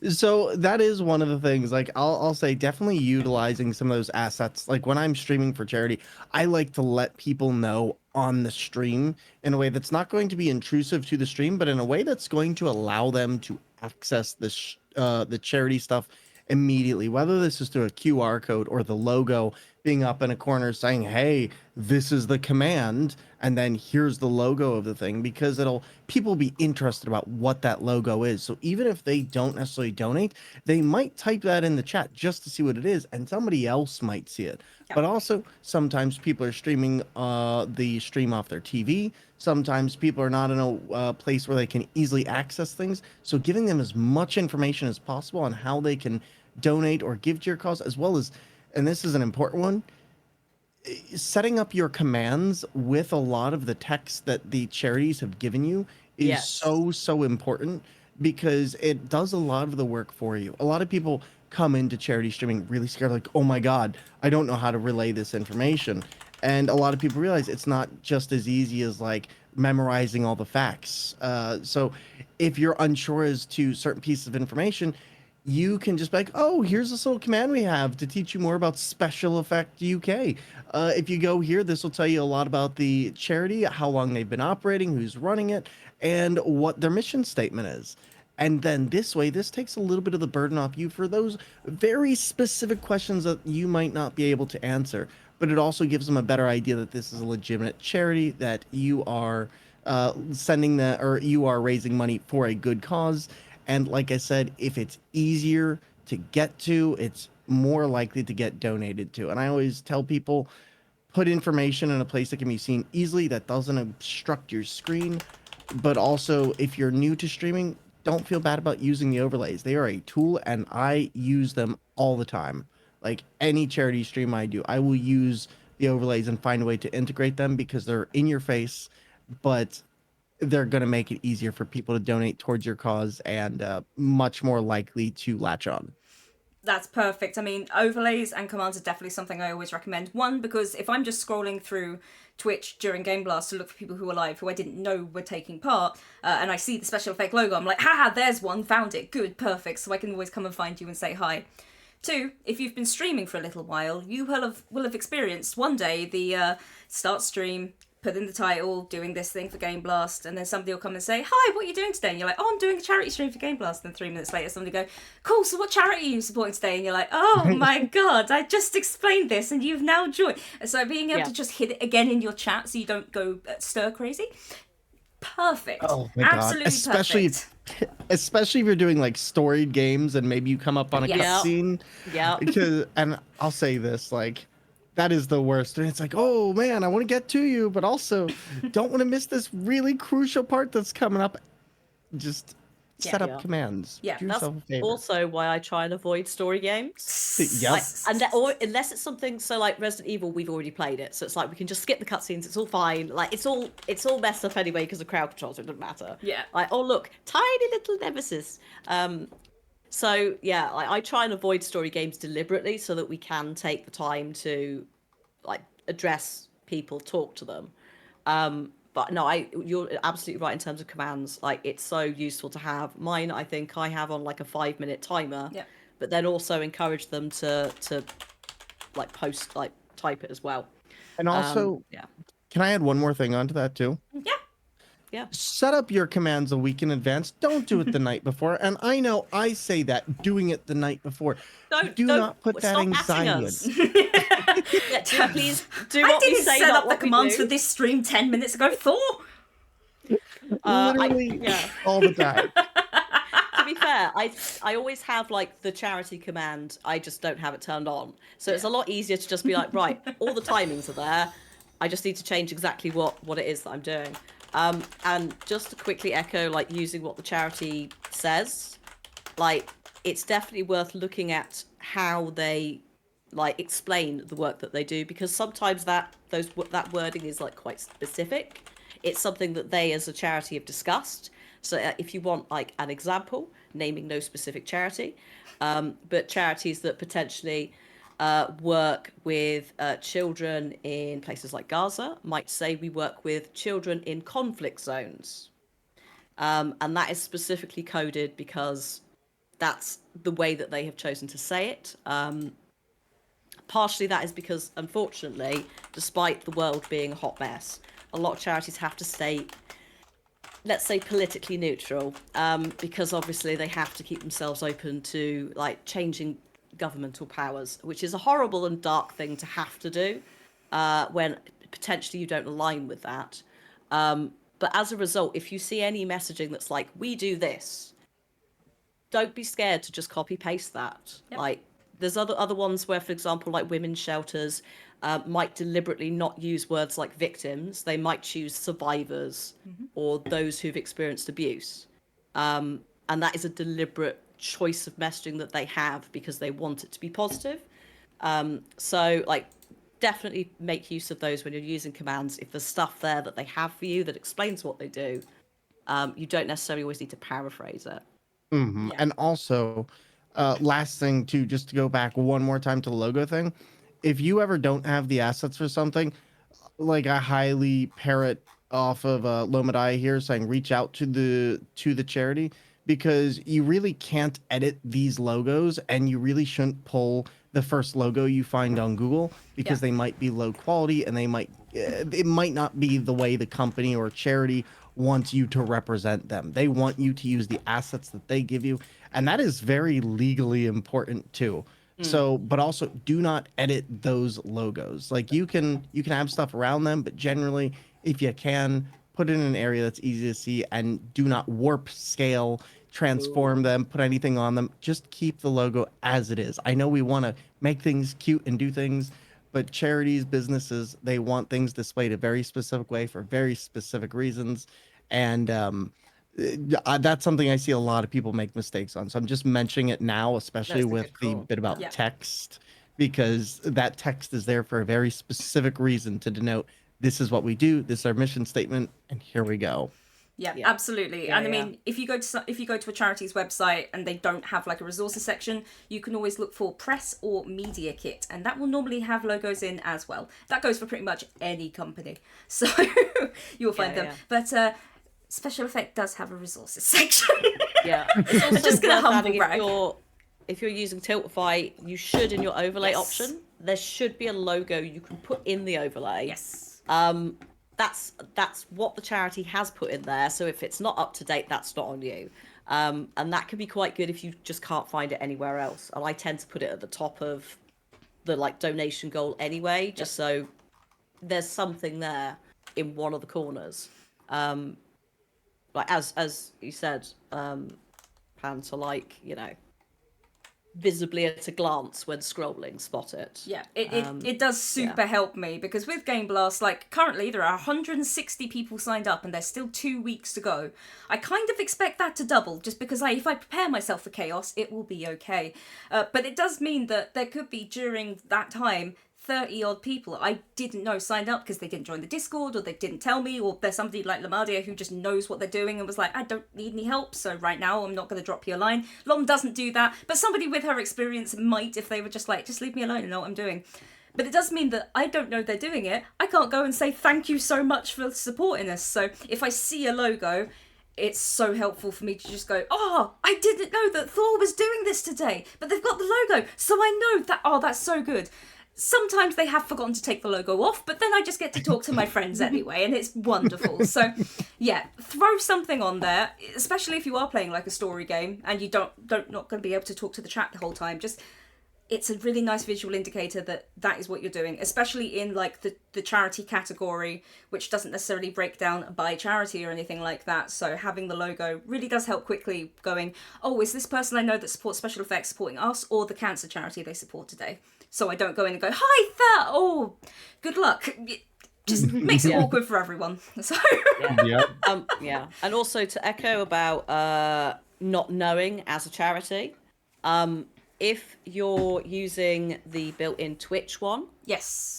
So that is one of the things. Like I'll say definitely utilizing some of those assets. Like when I'm streaming for charity, I like to let people know on the stream in a way that's not going to be intrusive to the stream, but in a way that's going to allow them to access the charity stuff immediately. Whether this is through a QR code or the logo being up in a corner saying, "Hey, this is the command," and then here's the logo of the thing, because it'll people be interested about what that logo is. So even if they don't necessarily donate, they might type that in the chat just to see what it is, and somebody else might see it. Yeah. But also, sometimes people are streaming the stream off their TV. Sometimes people are not in a place where they can easily access things. So giving them as much information as possible on how they can donate or give to your cause, as well as, and this is an important one, setting up your commands with a lot of the text that the charities have given you is Yes. so important, because it does a lot of the work for you. A lot of people come into charity streaming really scared, like, oh my god, I don't know how to relay this information. And a lot of people realize it's not just as easy as like memorizing all the facts. So if you're unsure as to certain pieces of information, you can just be like, oh, here's this little command we have to teach you more about Special Effect UK. If you go here, this will tell you a lot about the charity, how long they've been operating, who's running it, and what their mission statement is. And then this way, this takes a little bit of the burden off you for those very specific questions that you might not be able to answer. But it also gives them a better idea that this is a legitimate charity, that you are or you are raising money for a good cause. And like I said, if it's easier to get to, it's more likely to get donated to. And I always tell people, put information in a place that can be seen easily, that doesn't obstruct your screen. But also, if you're new to streaming, don't feel bad about using the overlays. They are a tool, and I use them all the time. Like any charity stream I do, I will use the overlays and find a way to integrate them, because they're in your face, but they're going to make it easier for people to donate towards your cause, and much more likely to latch on. That's perfect. I mean, overlays and commands are definitely something I always recommend. One, because if I'm just scrolling through Twitch during Game Blast to look for people who are live, who I didn't know were taking part, and I see the Special Effect logo, I'm like, haha, there's one, found it, good, perfect, so I can always come and find you and say hi. Two, if you've been streaming for a little while, you will have experienced one day the start stream, put in the title, doing this thing for Game Blast, and then somebody will come and say, hi, what are you doing today? And you're like, oh, I'm doing a charity stream for Game Blast. And then 3 minutes later, somebody go, cool, so what charity are you supporting today? And you're like, oh my god, I just explained this and you've now joined. And so being able to just hit it again in your chat so you don't go stir crazy, perfect. Oh my Absolutely god, especially perfect. especially if you're doing like storied games and maybe you come up on a Yes. cutscene. Yeah. Because, and I'll say this, like, that is the worst. And it's like, oh man, I want to get to you, but also don't want to miss this really crucial part that's coming up. Just set up Yeah. commands. Yeah, Do That's yourself a favor. also why I try and avoid story games. Yep. Or unless it's something so like Resident Evil, we've already played it, so it's like we can just skip the cutscenes. It's all fine. Like it's all messed up anyway because of crowd control, so it doesn't matter. Yeah. Like oh look, tiny little nemesis. So yeah, I try and avoid story games deliberately so that we can take the time to like address people, talk to them. But no, you're absolutely right in terms of commands. Like it's so useful to have. Mine, I think I have on like a 5-minute timer. Yeah. But then also encourage them to like post like type it as well. And also, Yeah. can I add one more thing onto that too? Yeah. Yeah. Set up your commands a week in advance. Don't do it the night before. And I know I say that, doing it the night before. Do not put that stop anxiety asking in. us. Yeah, please do I what we didn't say, set not up the what we commands do. for this stream 10 minutes ago, Thor. Literally yeah. all the time. To be fair, I always have like the charity command. I just don't have it turned on, so it's a lot easier to just be like, right, all the timings are there. I just need to change exactly what it is that I'm doing. And just to quickly echo, like, using what the charity says, like, it's definitely worth looking at how they, like, explain the work that they do, because sometimes that wording is, like, quite specific. It's something that they as a charity have discussed. So if you want, like, an example, naming no specific charity, but charities that potentially work with children in places like Gaza might say we work with children in conflict zones. And that is specifically coded because that's the way that they have chosen to say it. Partially that is because, unfortunately, despite the world being a hot mess, a lot of charities have to stay, let's say, politically neutral, because obviously they have to keep themselves open to, like, changing governmental powers, which is a horrible and dark thing to have to do when potentially you don't align with that. But as a result, if you see any messaging that's like, we do this, don't be scared to just copy paste that. Yep. Like, there's other ones where, for example, like women's shelters might deliberately not use words like victims. They might choose survivors or those who've experienced abuse. And that is a deliberate choice of messaging that they have because they want it to be positive. So, like, definitely make use of those when you're using commands. If there's stuff there that they have for you that explains what they do, you don't necessarily always need to paraphrase it. Yeah. And also, last thing too, just to go back one more time to the logo thing. If you ever don't have the assets for something, like I highly parrot off of Lomadiah here saying reach out to the charity, because you really can't edit these logos and you really shouldn't pull the first logo you find on Google, because they might be low quality and they might it might not be the way the company or charity wants you to represent them. They want you to use the assets that they give you, and that is very legally important too. So, but also do not edit those logos. Like, you can have stuff around them, but generally, if you can, put it in an area that's easy to see, and do not warp, scale, transform them, put anything on them. Just keep the logo as it is. I know we want to make things cute and do things, but charities, businesses, they want things displayed a very specific way for very specific reasons. And that's something I see a lot of people make mistakes on. So I'm just mentioning it now, especially That's a with good the call. bit about Yeah. text, because that text is there for a very specific reason to denote this is what we do, this is our mission statement, and here we go. Yeah, Yeah. absolutely. Yeah, And I yeah. mean, if you go to a charity's website and they don't have like a resources section, you can always look for press or media kit, and that will normally have logos in as well. That goes for pretty much any company, so you'll find them. yeah. But SpecialEffect does have a resources section. Yeah, it's also Just gonna worth humble adding, brag. if you're using Tiltify, you should, in your overlay Yes. option, there should be a logo you can put in the overlay. Yes. That's what the charity has put in there. So if it's not up to date, that's not on you. And that can be quite good if you just can't find it anywhere else. And I tend to put it at the top of the, like, donation goal anyway, just so there's something there in one of the corners. Like, as you said, Pan, to, like, you know, visibly at a glance when scrolling spot it. Yeah, it does super help me, because with Game Blast, like, currently there are 160 people signed up and there's still 2 weeks to go. I kind of expect that to double, just because if I prepare myself for chaos, it will be okay. But it does mean that there could be, during that time, 30 odd people I didn't know signed up because they didn't join the Discord, or they didn't tell me, or there's somebody like Lomadiah who just knows what they're doing and was like, I don't need any help, so right now I'm not going to drop you a line. Lom doesn't do that, but somebody with her experience might, if they were just like, just leave me alone and know what I'm doing. But it does mean that I don't know they're doing it. I can't go and say thank you so much for supporting us. So if I see a logo, it's so helpful for me to just go, oh, I didn't know that Thor was doing this today, but they've got the logo, so I know that, oh, that's so good. Sometimes they have forgotten to take the logo off, but then I just get to talk to my friends anyway, and it's wonderful. So, yeah, throw something on there, especially if you are playing like a story game and you not going to be able to talk to the chat the whole time. Just, it's a really nice visual indicator that is what you're doing, especially in like the charity category, which doesn't necessarily break down by charity or anything like that. So having the logo really does help quickly going, oh, is this person I know that supports SpecialEffect supporting us or the cancer charity they support today? So I don't go in and go, hi, that, oh, good luck. just makes it Yeah. awkward for everyone. So Yep. Yeah, and also to echo about not knowing as a charity, if you're using the built-in Twitch one, yes,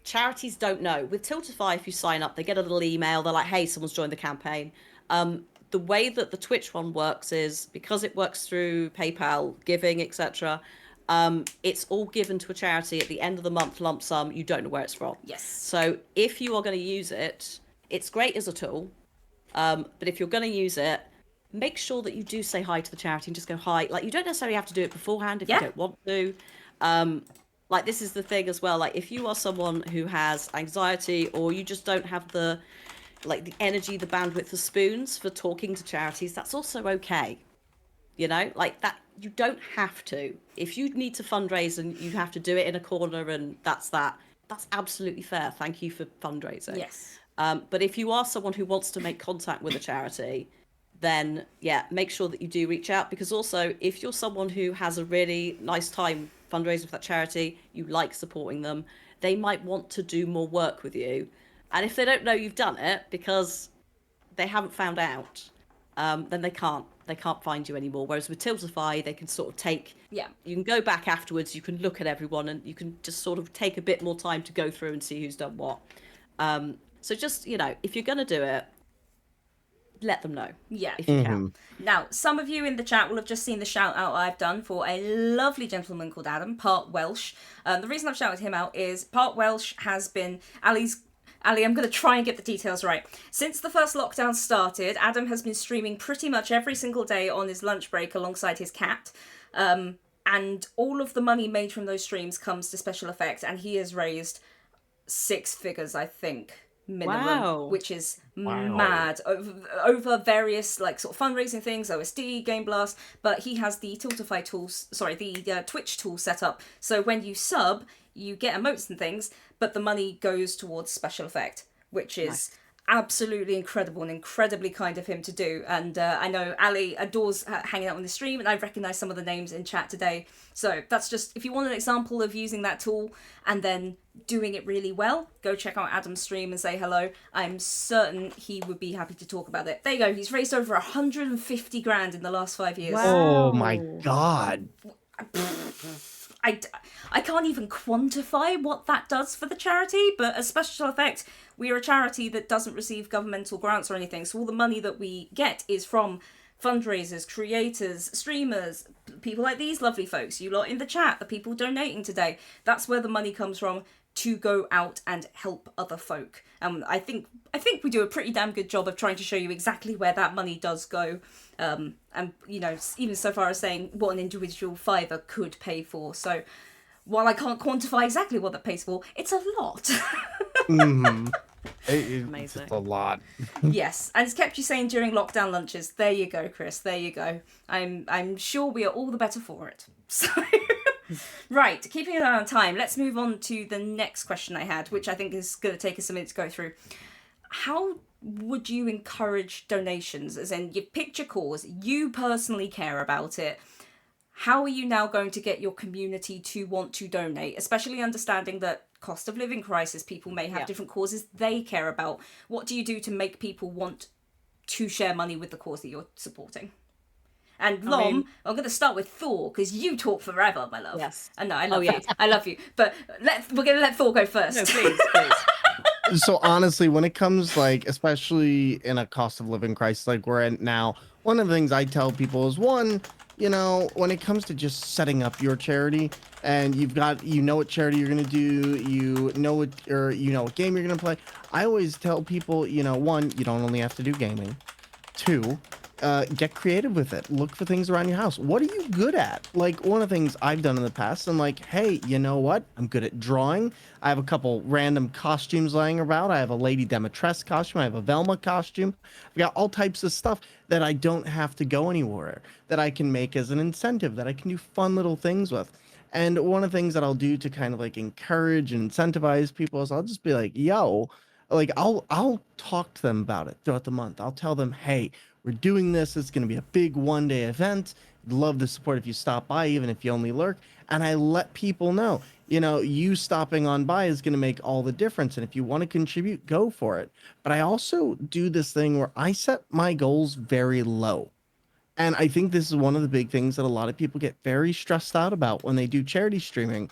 charities don't know. With Tiltify, if you sign up, they get a little email. They're like, "Hey, someone's joined the campaign." The way that the Twitch one works is because it works through PayPal, giving, etc. It's all given to a charity at the end of the month, lump sum. You don't know where it's from. yes, So if you are going to use it, it's great as a tool. But if you're going to use it, make sure that you do say hi to the charity and just go hi. Like, you don't necessarily have to do it beforehand if Yeah. you don't want to. Like, this is the thing as well. Like, if you are someone who has anxiety or you just don't have the energy, the bandwidth, the spoons for talking to charities, that's also okay. You know, like that, you don't have to. If you need to fundraise and you have to do it in a corner and that's absolutely fair. Thank you for fundraising. yes, But if you are someone who wants to make contact with a charity, then yeah, make sure that you do reach out, because also if you're someone who has a really nice time fundraising for that charity, you like supporting them, they might want to do more work with you. And if they don't know you've done it because they haven't found out, then they can't find you anymore. Whereas with Tiltify, they can sort of take, yeah, you can go back afterwards, you can look at everyone, and you can just sort of take a bit more time to go through and see who's done what. So just, if you're going to do it, let them know. yeah. If you can. Now, some of you in the chat will have just seen the shout out I've done for a lovely gentleman called Adam, part Welsh. The reason I've shouted him out is part Welsh has been Ali, I'm going to try and get the details right. Since the first lockdown started, Adam has been streaming pretty much every single day on his lunch break alongside his cat. And all of the money made from those streams comes to SpecialEffect, and he has raised 6 figures, I think, minimum, Wow. which is mad, over various like sort of fundraising things, OSD, Game Blast, but he has the Tiltify tools, the Twitch tool set up, so when you sub, you get emotes and things, but the money goes towards SpecialEffect, which is absolutely incredible and incredibly kind of him to do. And I know Ali adores hanging out on the stream, and I recognise some of the names in chat today. So that's just, if you want an example of using that tool and then doing it really well, go check out Adam's stream and say hello. I'm certain he would be happy to talk about it. There you go. He's raised over 150 grand in the last 5 years. Oh my God. I can't even quantify what that does for the charity, but as SpecialEffect, we are a charity that doesn't receive governmental grants or anything, so all the money that we get is from fundraisers, creators, streamers, people like these lovely folks, you lot in the chat, the people donating today. That's where the money comes from to go out and help other folk. I think we do a pretty damn good job of trying to show you exactly where that money does go. And, even so far as saying what an individual fiver could pay for. So while I can't quantify exactly what that pays for, it's a lot. It's Amazing. just a lot. Yes, and it's kept you sane during lockdown lunches. There you go, Chris. There you go. I'm sure we are all the better for it. So, right, keeping an eye on time, let's move on to the next question I had, which I think is going to take us a minute to go through. How would you encourage donations? As in, you've picked your cause, you personally care about it. How are you now going to get your community to want to donate, especially understanding that cost of living crisis, people may have different causes they care about. What do you do to make people want to share money with the cause that you're supporting? And Lom, I'm going to start with Thor, because you talk forever, my love. Yes. And no, I love you. I love you. But we're going to let Thor go first. No, please. So honestly, when it comes especially in a cost of living crisis like we're in now, one of the things I tell people is when it comes to just setting up your charity and you know what charity you're going to do, you know what game you're going to play. I always tell people, one, you don't only have to do gaming. Two, get creative with it. Look for things around your house. What are you good at? Like, one of the things I've done in the past, I'm like, hey, you know what? I'm good at drawing. I have a couple random costumes laying about. I have a Lady Demetress costume. I have a Velma costume. I've got all types of stuff that I don't have to go anywhere, that I can make as an incentive, that I can do fun little things with. And one of the things that I'll do to kind of encourage and incentivize people is I'll just be like, yo, I'll talk to them about it throughout the month. I'll tell them, hey, we're doing this. It's going to be a big one-day event. love the support if you stop by, even if you only lurk. And I let people know, you stopping on by is going to make all the difference. And if you want to contribute, go for it. But I also do this thing where I set my goals very low. And I think this is one of the big things that a lot of people get very stressed out about when they do charity streaming.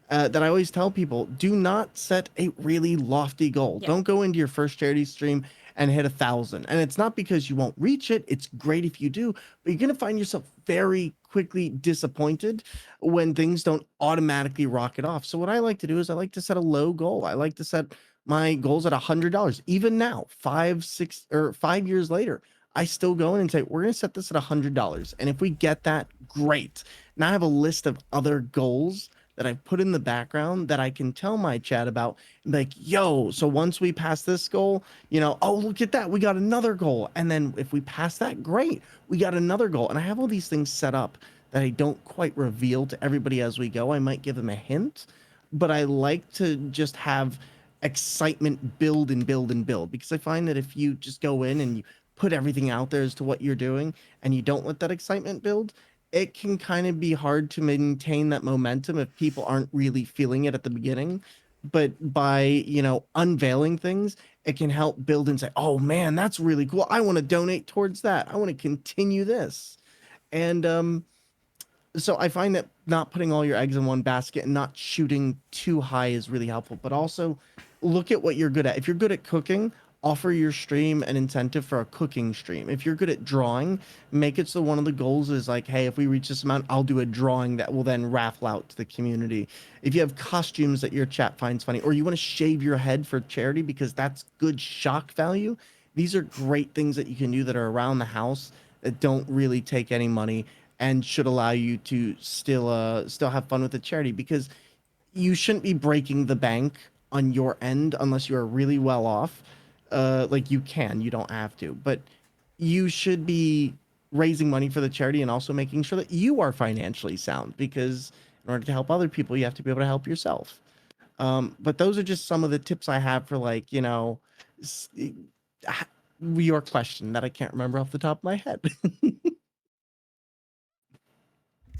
That I always tell people, do not set a really lofty goal. Yeah. Don't go into your first charity stream and hit 1,000. And it's not because you won't reach it. It's great if you do, but you're going to find yourself very quickly disappointed when things don't automatically rocket off. So what I like to do is I like to set a low goal. I like to set my goals at $100. Even now, 5 years later, I still go in and say, we're going to set this at $100. And if we get that, great. Now I have a list of other goals that I've put in the background that I can tell my chat about. Like, yo, so once we pass this goal, oh, look at that. We got another goal. And then if we pass that, great. We got another goal. And I have all these things set up that I don't quite reveal to everybody as we go. I might give them a hint, but I like to just have excitement build and build and build, because I find that if you just go in and you put everything out there as to what you're doing and you don't let that excitement build, it can kind of be hard to maintain that momentum if people aren't really feeling it at the beginning. But by, unveiling things, it can help build and say, oh man, that's really cool. I want to donate towards that. I want to continue this. And so I find that not putting all your eggs in one basket and not shooting too high is really helpful. But also look at what you're good at. If you're good at cooking, offer your stream an incentive for a cooking stream. If you're good at drawing, make it so one of the goals is like, hey, if we reach this amount, I'll do a drawing that will then raffle out to the community. If you have costumes that your chat finds funny, or you want to shave your head for charity because that's good shock value, these are great things that you can do that are around the house that don't really take any money and should allow you to still have fun with the charity, because you shouldn't be breaking the bank on your end unless you are really well off. Like, you don't have to, but you should be raising money for the charity and also making sure that you are financially sound, because in order to help other people, you have to be able to help yourself. But those are just some of the tips I have for, like, s- your question that I can't remember off the top of my head.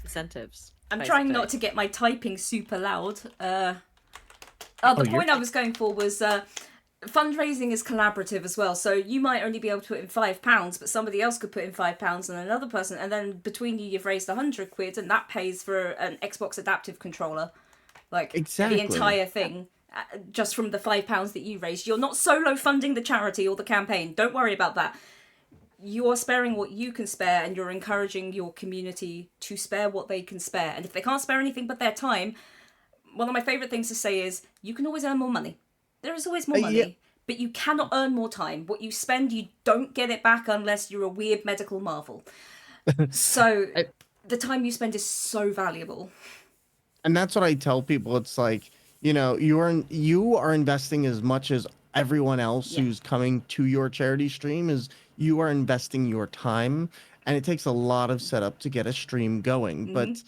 Incentives. I'm trying basically. not to get my typing super loud. The Oh, you're point I was going for was fundraising is collaborative as well. So you might only be able to put in £5, but somebody else could put in £5 and another person, and then between you've raised £100, and that pays for an Xbox adaptive controller, like the Exactly. entire thing. Just from the £5 that you raised, you're not solo funding the charity or the campaign. Don't worry about that. You are sparing what you can spare, and you're encouraging your community to spare what they can spare. And if they can't spare anything but their time, one of my favourite things to say is, you can always earn more money. There is always more Yeah. money, but you cannot earn more time. What you spend, you don't get it back unless you're a weird medical marvel. So I- the time you spend is so valuable. And that's what I tell people. It's like, you are investing as much as everyone else Yeah. who's coming to your charity stream. Is You are investing your time, and it takes a lot of setup to get a stream going. But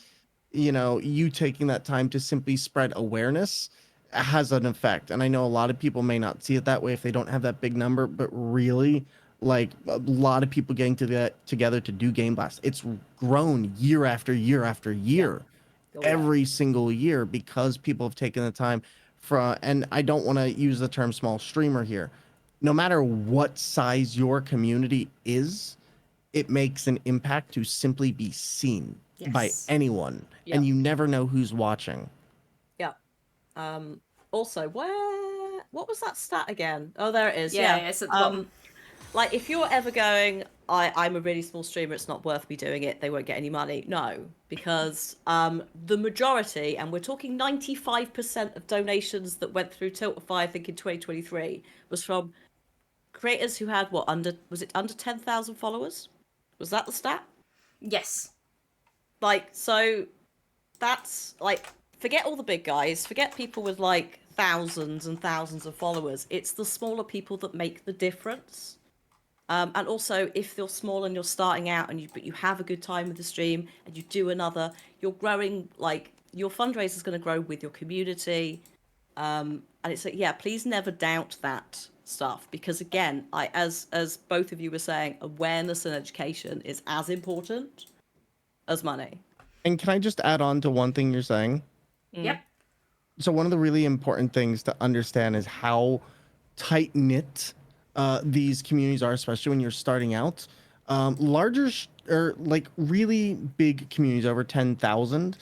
you taking that time to simply spread awareness has an effect. And I know a lot of people may not see it that way if they don't have that big number, but really, like, a lot of people getting together to do Game Blast, it's grown year after year after year, Oh, yeah. every single year, because people have taken the time from, and I don't want to use the term small streamer here. No matter what size your community is, it makes an impact to simply be seen by Yes. anyone, Yeah. and you never know who's watching. Yeah. Also, what was that stat again? Oh, there it is. Yeah, Yeah. it's at the bottom. Like, if you're ever going, I'm a really small streamer, it's not worth me doing it, they won't get any money. No, because the majority, and we're talking 95% of donations that went through Tiltify, I think in 2023, was from creators who had was it under 10,000 followers? Was that the stat? Yes. Like, so that's like, forget all the big guys, forget people with like thousands and thousands of followers. It's the smaller people that make the difference. And also, if you're small and you're starting out, but you have a good time with the stream and you do another, you're growing. Like, your fundraiser is going to grow with your community. And it's like, yeah, please never doubt that stuff, because again, as both of you were saying, awareness and education is as important. as money. And can I just add on to one thing you're saying? Yep. So one of the really important things to understand is how tight knit these communities are, especially when you're starting out. Larger or like really big communities over 10,000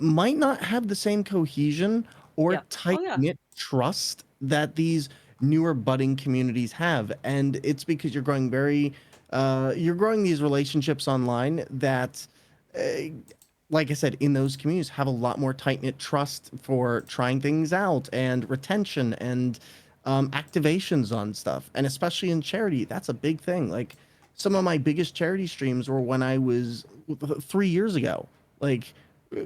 might not have the same cohesion or Yeah. tight Oh, yeah. knit trust that these newer budding communities have, and it's because you're growing these relationships online that. Uh, like I said, in those communities have a lot more tight knit trust for trying things out and retention and activations on stuff. And especially in charity, that's a big thing. Like some of my biggest charity streams were when I was 3 years ago. Like uh,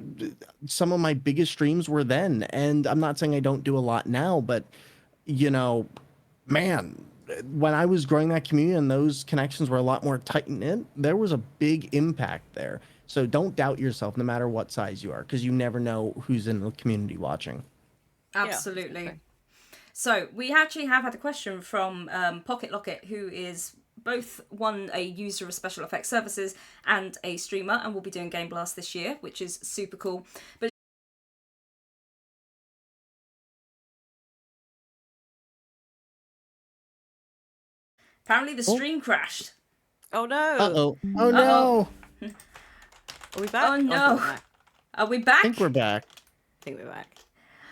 some of my biggest streams were then. And I'm not saying I don't do a lot now, but you know, man, when I was growing that community and those connections were a lot more tight knit, there was a big impact there. So don't doubt yourself, no matter what size you are, because you never know who's in the community watching. Absolutely. Exactly. So we actually have had a question from Pocket Locket, who is both a user of Special Effects services and a streamer, and will be doing Game Blast this year, which is super cool. But apparently the stream crashed. Oh no. Uh-oh. Oh Uh-oh. no. Are we back? Oh I think no. we're back. Are we I back? think we're back. I think we're back.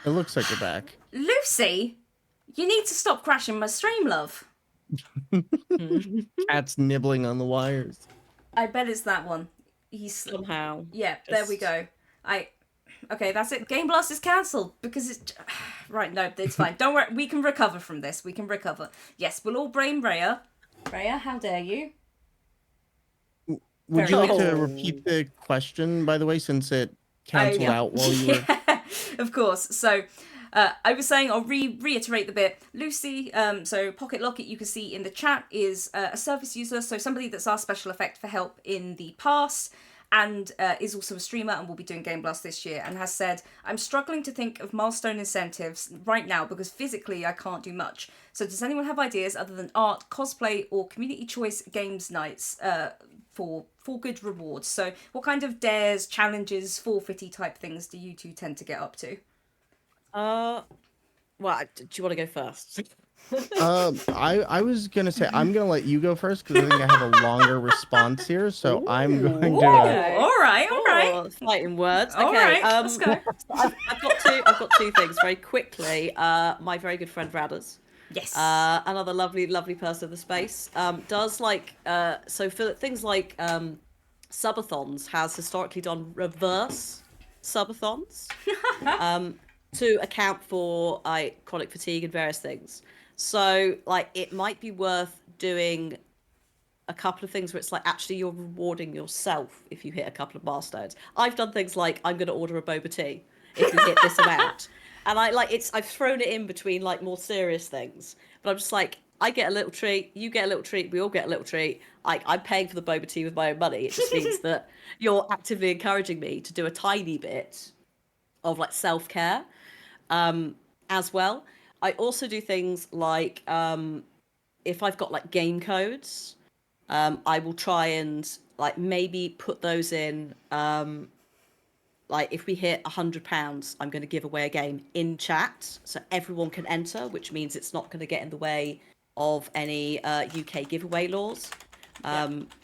It looks like we're back. Lucy, you need to stop crashing my stream, love. Cat's nibbling on the wires. I bet it's that one. He's Somehow. yeah. There we go. Okay, that's it. Game Blast is cancelled because it's right. No, it's fine. Don't worry. We can recover from this. We can recover. Yes, we'll all blame Rhea. Rhea, how dare you? Would you Very like to good. repeat the question, by the way, since it canceled out while you were... Yeah, of course. So I was saying, I'll reiterate the bit. Lucy, so Pocket Locket, you can see in the chat, is a service user, so somebody that's asked Special Effect for help in the past, and is also a streamer and will be doing Game Blast this year, and has said, I'm struggling to think of milestone incentives right now because physically I can't do much. So does anyone have ideas other than art, cosplay, or community choice games nights for good rewards? So what kind of dares, challenges, forfeity type things do you two tend to get up to? Well, do you want to go first? I was gonna say I'm gonna let you go first because I think I have a longer response here. So I'm going to. Okay. All right. Oh, fighting words. All Okay. right, let's go. I've got two things very quickly. My very good friend Radders. Yes. Another lovely person of the space. Does so for things like subathons, has historically done reverse subathons to account for chronic fatigue and various things. So it might be worth doing a couple of things where it's actually you're rewarding yourself if you hit a couple of milestones. I've done things like I'm going to order a boba tea if you hit this amount. And I've thrown it in between more serious things, but I'm just I get a little treat, you get a little treat, we all get a little treat. I'm paying for the boba tea with my own money. It just means that you're actively encouraging me to do a tiny bit of self-care as well. I also do things if I've got game codes, I will try and maybe put those in. If we hit £100, I'm going to give away a game in chat so everyone can enter, which means it's not going to get in the way of any UK giveaway laws.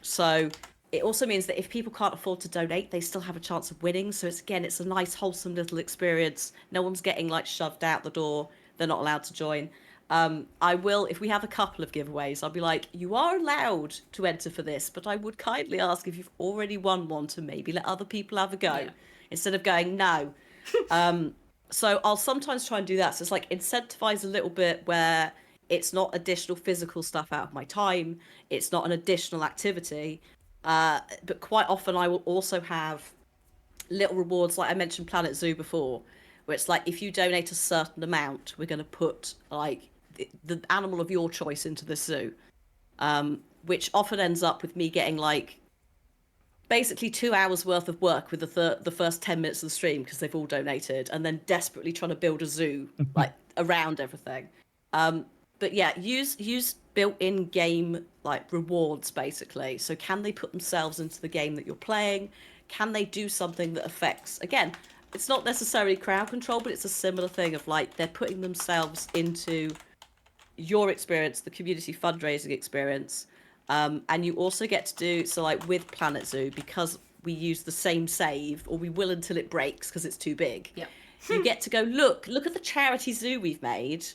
So it also means that if people can't afford to donate, they still have a chance of winning. So it's a nice, wholesome little experience. No one's getting shoved out the door. They're not allowed to join. I will, if we have a couple of giveaways, I'll be you are allowed to enter for this, but I would kindly ask if you've already won one to maybe let other people have a go instead of going no. So I'll sometimes try and do that. So it's incentivize a little bit where it's not additional physical stuff out of my time. It's not an additional activity. But quite often I will also have little rewards. I mentioned Planet Zoo before, where it's if you donate a certain amount, we're going to put the animal of your choice into the zoo, which often ends up with me getting basically 2 hours worth of work with the first 10 minutes of the stream because they've all donated, and then desperately trying to build a zoo around everything. But yeah, use built-in game like rewards basically. So can they put themselves into the game that you're playing? Can they do something that affects, again, it's not necessarily crowd control, but it's a similar thing of like they're putting themselves into your experience, the community fundraising experience. And you also get to do, so like with Planet Zoo, because we use the same save, or we will until it breaks because it's too big. Yeah. You get to go, look at the charity zoo we've made.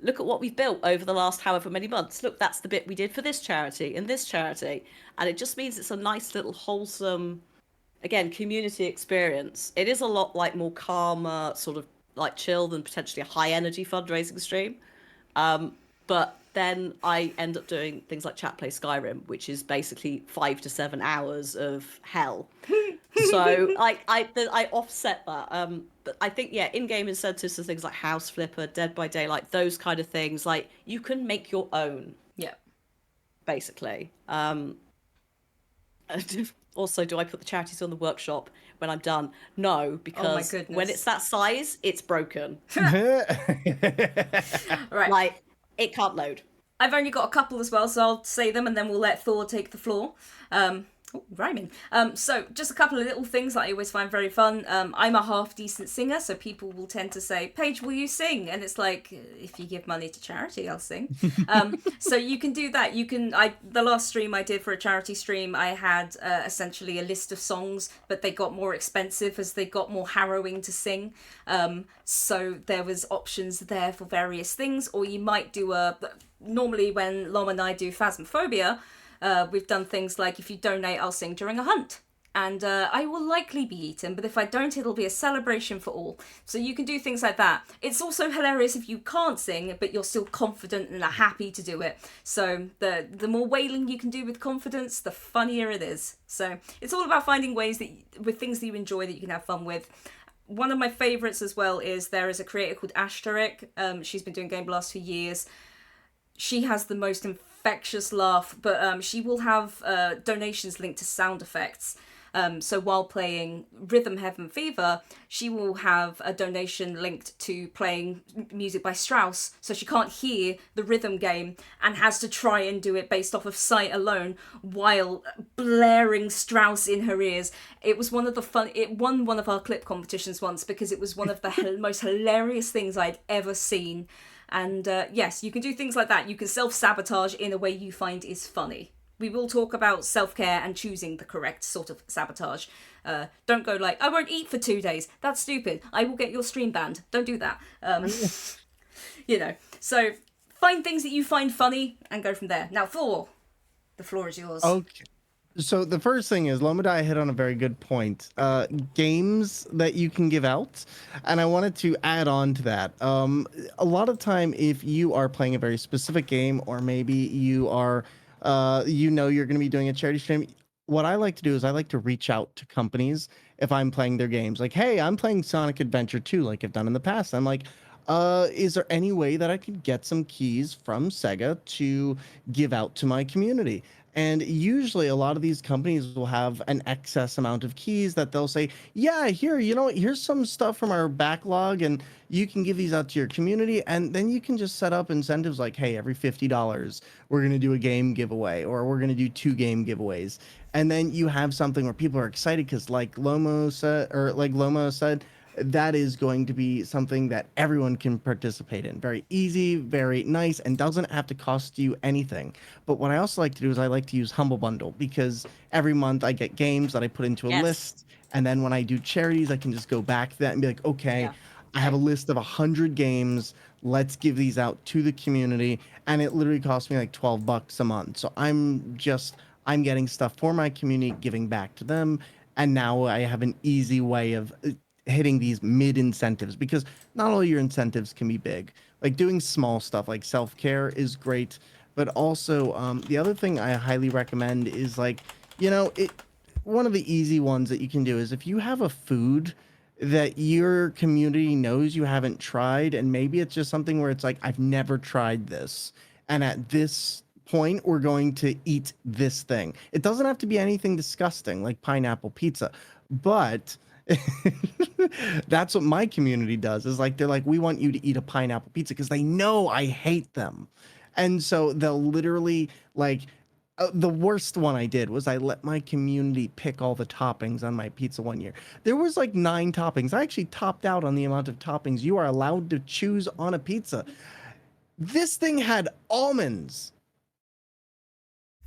Look at what we've built over the last however many months. Look, that's the bit we did for this charity and this charity. And it just means it's a nice little wholesome, again, community experience. It is a lot like more calmer, sort of like chill than potentially a high energy fundraising stream. But then I end up doing things like Chat Play Skyrim, which is basically 5 to 7 hours of hell. So I offset that. But I think, yeah, in-game incentives are things like House Flipper, Dead by Daylight, those kind of things. Like you can make your own, Yeah. basically. Also, do I put the charities on the workshop when I'm done? No, because when goodness. it's that size, it's broken. Right. Like it can't load. I've only got a couple as well, so I'll say them and then we'll let Thor take the floor. Rhyming. So just a couple of little things that I always find very fun. I'm a half decent singer, so people will tend to say, Paige, will you sing? And it's like, if you give money to charity, I'll sing. So you can do that. The last stream I did for a charity stream, I had essentially a list of songs, but they got more expensive as they got more harrowing to sing. So there was options there for various things, or you might do normally when Lom and I do Phasmophobia, we've done things like, if you donate, I'll sing during a hunt. And I will likely be eaten, but if I don't, it'll be a celebration for all. So you can do things like that. It's also hilarious if you can't sing, but you're still confident and are happy to do it. So the more wailing you can do with confidence, the funnier it is. So it's all about finding ways with things that you enjoy that you can have fun with. One of my favourites as well is there is a creator called Ashteric. She's been doing Game Blast for years. She has the most infectious laugh, but she will have donations linked to sound effects. So while playing Rhythm Heaven Fever, she will have a donation linked to playing music by Strauss, so she can't hear the rhythm game and has to try and do it based off of sight alone while blaring Strauss in her ears. It was it won one of our clip competitions once because it was one of the most hilarious things I'd ever seen. And yes, you can do things like that. You can self-sabotage in a way you find is funny. We will talk about self-care and choosing the correct sort of sabotage. Don't go like, I won't eat for 2 days. That's stupid. I will get your stream banned. Don't do that. So find things that you find funny and go from there. Now, Thor, the floor is yours. Okay. So the first thing is Lomadiah hit on a very good point. Games that you can give out, and I wanted to add on to that. A lot of time, if you are playing a very specific game, or maybe you are, you're going to be doing a charity stream. What I like to do is I like to reach out to companies if I'm playing their games. Like, hey, I'm playing Sonic Adventure 2, like I've done in the past. I'm like, is there any way that I could get some keys from Sega to give out to my community? And usually a lot of these companies will have an excess amount of keys that they'll say, yeah, here, here's some stuff from our backlog and you can give these out to your community. And then you can just set up incentives like, hey, every $50, we're going to do a game giveaway, or we're going to do 2 game giveaways. And then you have something where people are excited because like Lomo said, that is going to be something that everyone can participate in. Very easy, very nice, and doesn't have to cost you anything. But what I also like to do is I like to use Humble Bundle, because every month I get games that I put into a list, and then when I do charities, I can just go back to that and be like, okay, I have a list of 100 games. Let's give these out to the community, and it literally costs me like $12 a month. So I'm getting stuff for my community, giving back to them, and now I have an easy way of hitting these mid incentives, because not all your incentives can be big. Like doing small stuff like self-care is great, but also the other thing I highly recommend is like, one of the easy ones that you can do is if you have a food that your community knows you haven't tried, and maybe it's just something where it's like, I've never tried this, and at this point we're going to eat this thing. It doesn't have to be anything disgusting like pineapple pizza, but that's what my community does, is like, they're like, we want you to eat a pineapple pizza because they know I hate them. And so they'll literally like the worst one I did was I let my community pick all the toppings on my pizza one year. There was like 9 toppings. I actually topped out on the amount of toppings you are allowed to choose on a pizza. This thing had almonds.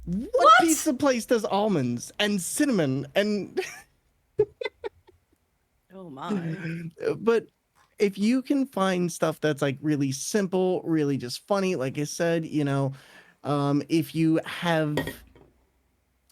What pizza place does almonds and cinnamon and Oh my. but if you can find stuff that's like really simple, really just funny, like I said, if you have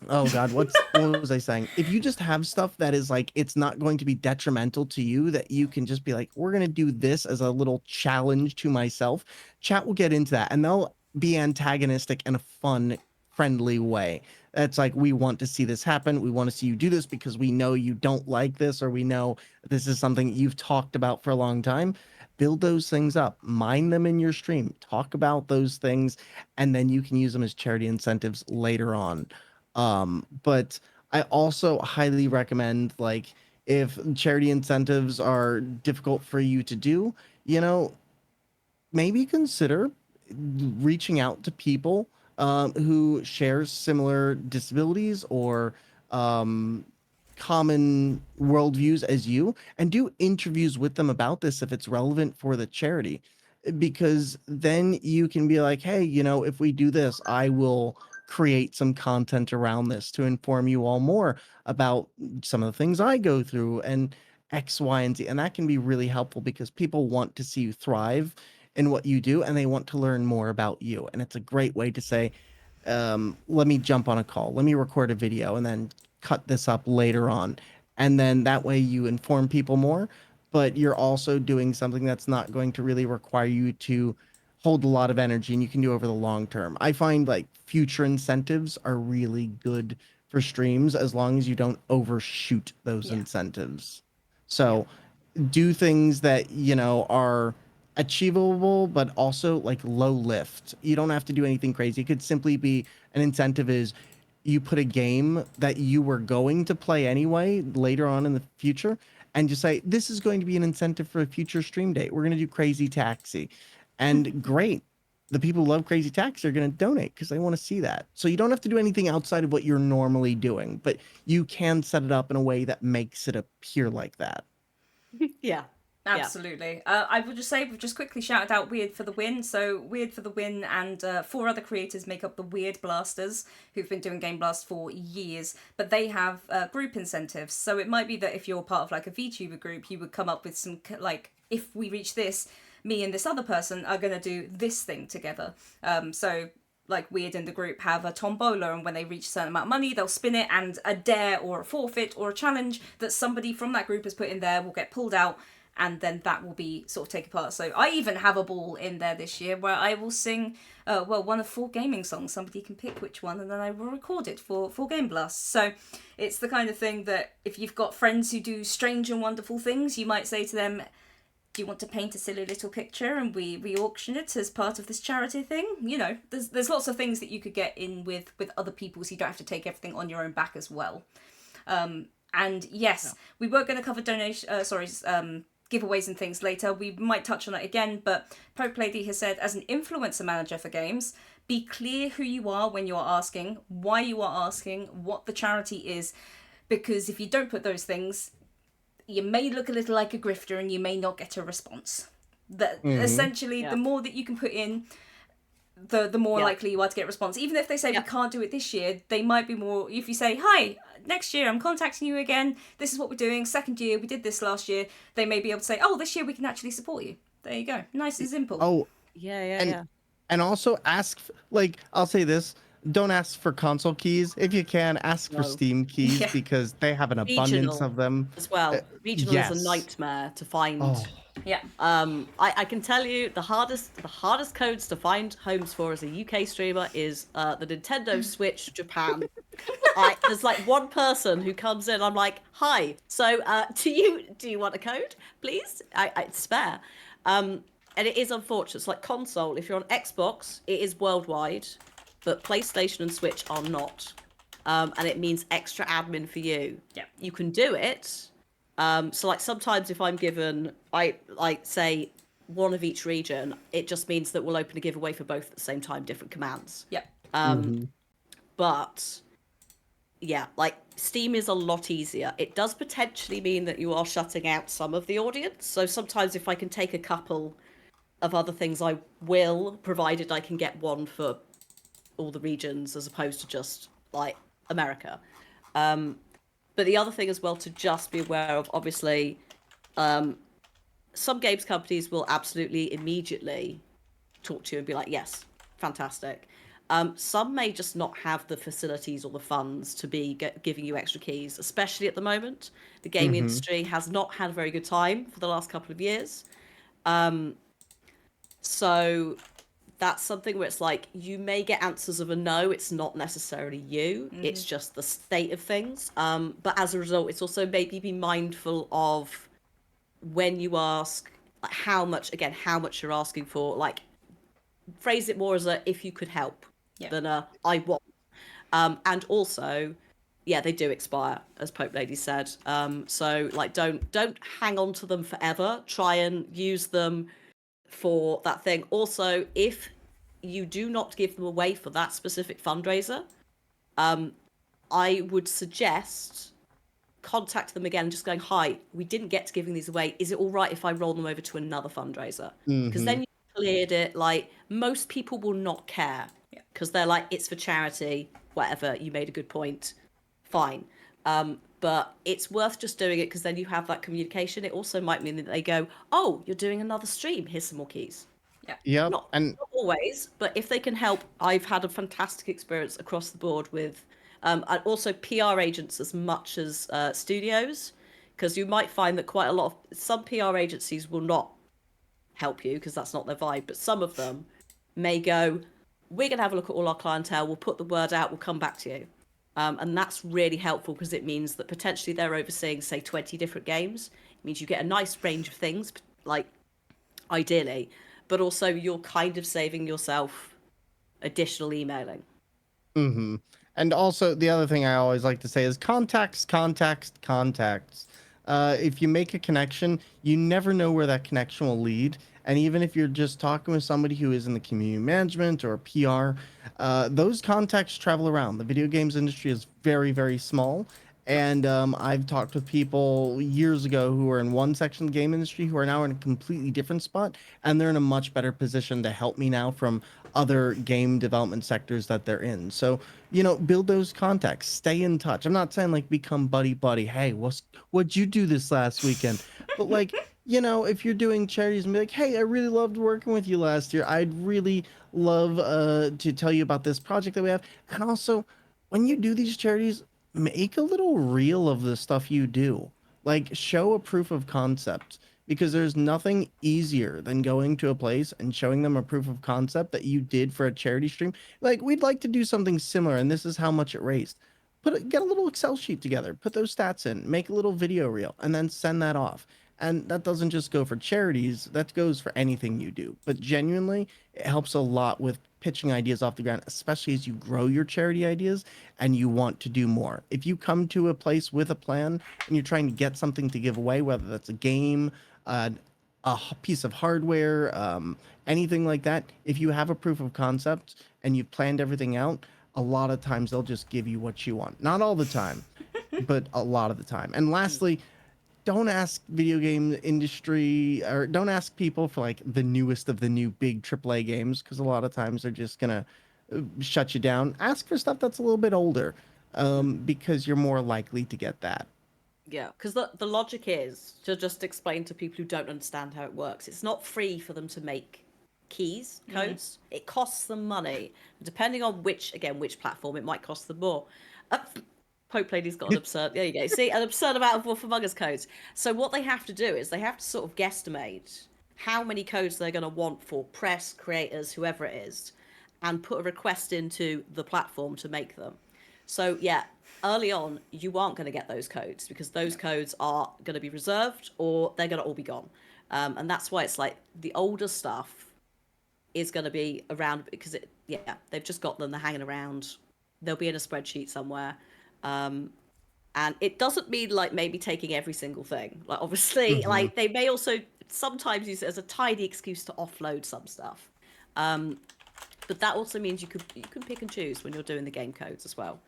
oh God, what was I saying? If you just have stuff that is like it's not going to be detrimental to you, that you can just be like, we're gonna do this as a little challenge to myself. Chat will get into that, and they'll be antagonistic in a fun, friendly way. That's like we want to see this happen. We want to see you do this because we know you don't like this, or we know this is something you've talked about for a long time. Build those things up, mine them in your stream, talk about those things, and then you can use them as charity incentives later on. But I also highly recommend, like, if charity incentives are difficult for you to do, you know, maybe consider reaching out to people who share similar disabilities or um, common worldviews as you, and do interviews with them about this if it's relevant for the charity. Because then you can be like, hey, if we do this, I will create some content around this to inform you all more about some of the things I go through and X, Y, and Z. And that can be really helpful because people want to see you thrive in what you do and they want to learn more about you. And it's a great way to say, let me jump on a call, let me record a video, and then cut this up later on. And then that way you inform people more, but you're also doing something that's not going to really require you to hold a lot of energy and you can do over the long term. I find like future incentives are really good for streams as long as you don't overshoot those Yeah. incentives. So do things that, are achievable, but also like low lift. You don't have to do anything crazy. It could simply be an incentive is you put a game that you were going to play anyway later on in the future and just say, this is going to be an incentive for a future stream date. We're going to do Crazy Taxi. And great. The people who love Crazy Taxi are going to donate because they want to see that. So you don't have to do anything outside of what you're normally doing, but you can set it up in a way that makes it appear like that. Yeah. Absolutely. I would just say, we've just quickly shouted out Weird for the Win. So, Weird for the Win and 4 other creators make up the Weird Blasters, who've been doing Game Blast for years. But they have group incentives. So, it might be that if you're part of like a VTuber group, you would come up with some, like, if we reach this, me and this other person are going to do this thing together. So, like Weird in the group have a tombola, and when they reach a certain amount of money, they'll spin it, and a dare or a forfeit or a challenge that somebody from that group has put in there will get pulled out, and then that will be sort of taken part. So I even have a ball in there this year where I will sing, one of 4 gaming songs. Somebody can pick which one, and then I will record it for Game Blast. So it's the kind of thing that if you've got friends who do strange and wonderful things, you might say to them, do you want to paint a silly little picture and we auction it as part of this charity thing? There's lots of things that you could get in with other people, so you don't have to take everything on your own back as well. And yes, we were going to cover giveaways and things later. We might touch on it again, but Poke Lady has said, as an influencer manager for games, be clear who you are when you are asking, why you are asking, what the charity is, because if you don't put those things, you may look a little like a grifter and you may not get a response. That essentially, the more that you can put in, the more likely you are to get a response. Even if they say we can't do it this year, they might be more. If you say, hi, next year I'm contacting you again, this is what we're doing, second year, we did this last year, they may be able to say, oh, this year we can actually support you. There you go. Nice and simple. Oh, Yeah. and also ask, like, I'll say this, don't ask for console keys. If you can, ask for No. Steam keys Yeah. because they have an abundance Regional of them. as well. Regional is a Yes. nightmare to find. Oh, Yeah. I can tell you the hardest codes to find homes for as a UK streamer is the Nintendo Switch Japan. There's like one person who comes in. I'm like, hi. So do you want a code, please? It's spare. And it is unfortunate. It's like console. If you're on Xbox, it is worldwide, but PlayStation and Switch are not. And it means extra admin for you. Yeah. You can do it. So like sometimes if I'm given, I like say one of each region, it just means that we'll open a giveaway for both at the same time, different commands. Yep. But yeah, like Steam is a lot easier. It does potentially mean that you are shutting out some of the audience. So sometimes if I can take a couple of other things, I will, provided I can get one for all the regions as opposed to just like America. But the other thing as well to just be aware of, obviously, some games companies will absolutely immediately talk to you and be like, yes, fantastic. Some may just not have the facilities or the funds to be giving you extra keys, especially at the moment. The gaming industry has not had a very good time for the last couple of years. So that's something where it's like, you may get answers of a no, it's not necessarily you, it's just the state of things. But as a result, it's also maybe be mindful of when you ask, like, how much you're asking for, like, phrase it more as a if you could help than a I want. And also, yeah, they do expire, as Pope Lady said. So like, don't hang on to them forever. Try and use them for that thing. Also, if you do not give them away for that specific fundraiser, I would suggest contact them again, just going, hi, we didn't get to giving these away. Is it all right if I roll them over to another fundraiser? Because then you cleared it. Like, most people will not care because they're like, it's for charity, whatever, you made a good point, fine. But it's worth just doing it because then you have that communication. It also might mean that they go, oh, you're doing another stream, here's some more keys. Yep. Not And always, but if they can help, I've had a fantastic experience across the board with and also PR agents as much as studios, because you might find that quite a lot of some PR agencies will not help you because that's not their vibe, but some of them may go, we're going to have a look at all our clientele, we'll put the word out, we'll come back to you. And that's really helpful because it means that potentially they're overseeing, say, 20 different games. It means you get a nice range of things, like, ideally, but also you're kind of saving yourself additional emailing. And also, the other thing I always like to say is contacts. If you make a connection, you never know where that connection will lead. And even if you're just talking with somebody who is in the community management or PR, those contacts travel around. The video games industry is very, very small. And I've talked with people years ago who were in one section of the game industry who are now in a completely different spot, and they're in a much better position to help me now from other game development sectors that they're in. So, build those contacts, stay in touch. I'm not saying like become buddy buddy. Hey, what'd you do this last weekend? But like, if you're doing charities and be like, hey, I really loved working with you last year. I'd really love to tell you about this project that we have. And also, when you do these charities, make a little reel of the stuff you do. Like, show a proof of concept, because there's nothing easier than going to a place and showing them a proof of concept that you did for a charity stream. Like, we'd like to do something similar, and this is how much it raised. Get a little Excel sheet together, put those stats in, make a little video reel, and then send that off. And that doesn't just go for charities, that goes for anything you do. But genuinely, it helps a lot with pitching ideas off the ground, especially as you grow your charity ideas and you want to do more. If you come to a place with a plan and you're trying to get something to give away, whether that's a game, piece of hardware, anything like that, if you have a proof of concept and you've planned everything out, a lot of times they'll just give you what you want. Not all the time, but a lot of the time. And lastly, don't ask video game industry, or don't ask people for like the newest of the new big AAA games, because a lot of times they're just gonna shut you down. Ask for stuff that's a little bit older, because you're more likely to get that. Yeah, because the logic is to just explain to people who don't understand how it works. It's not free for them to make keys, codes. It costs them money. Depending on which platform, it might cost them more. Pope Lady's got an absurd, there you go. See, an absurd amount of Wolf Among Us codes. So what they have to do is they have to sort of guesstimate how many codes they're going to want for press, creators, whoever it is, and put a request into the platform to make them. So yeah, early on, you aren't going to get those codes because those codes are going to be reserved or they're going to all be gone. And that's why it's like the older stuff is going to be around because they've just got them, they're hanging around. They'll be in a spreadsheet somewhere. And it doesn't mean like maybe taking every single thing. Like obviously, like they may also sometimes use it as a tiny excuse to offload some stuff. But that also means you can pick and choose when you're doing the game codes as well.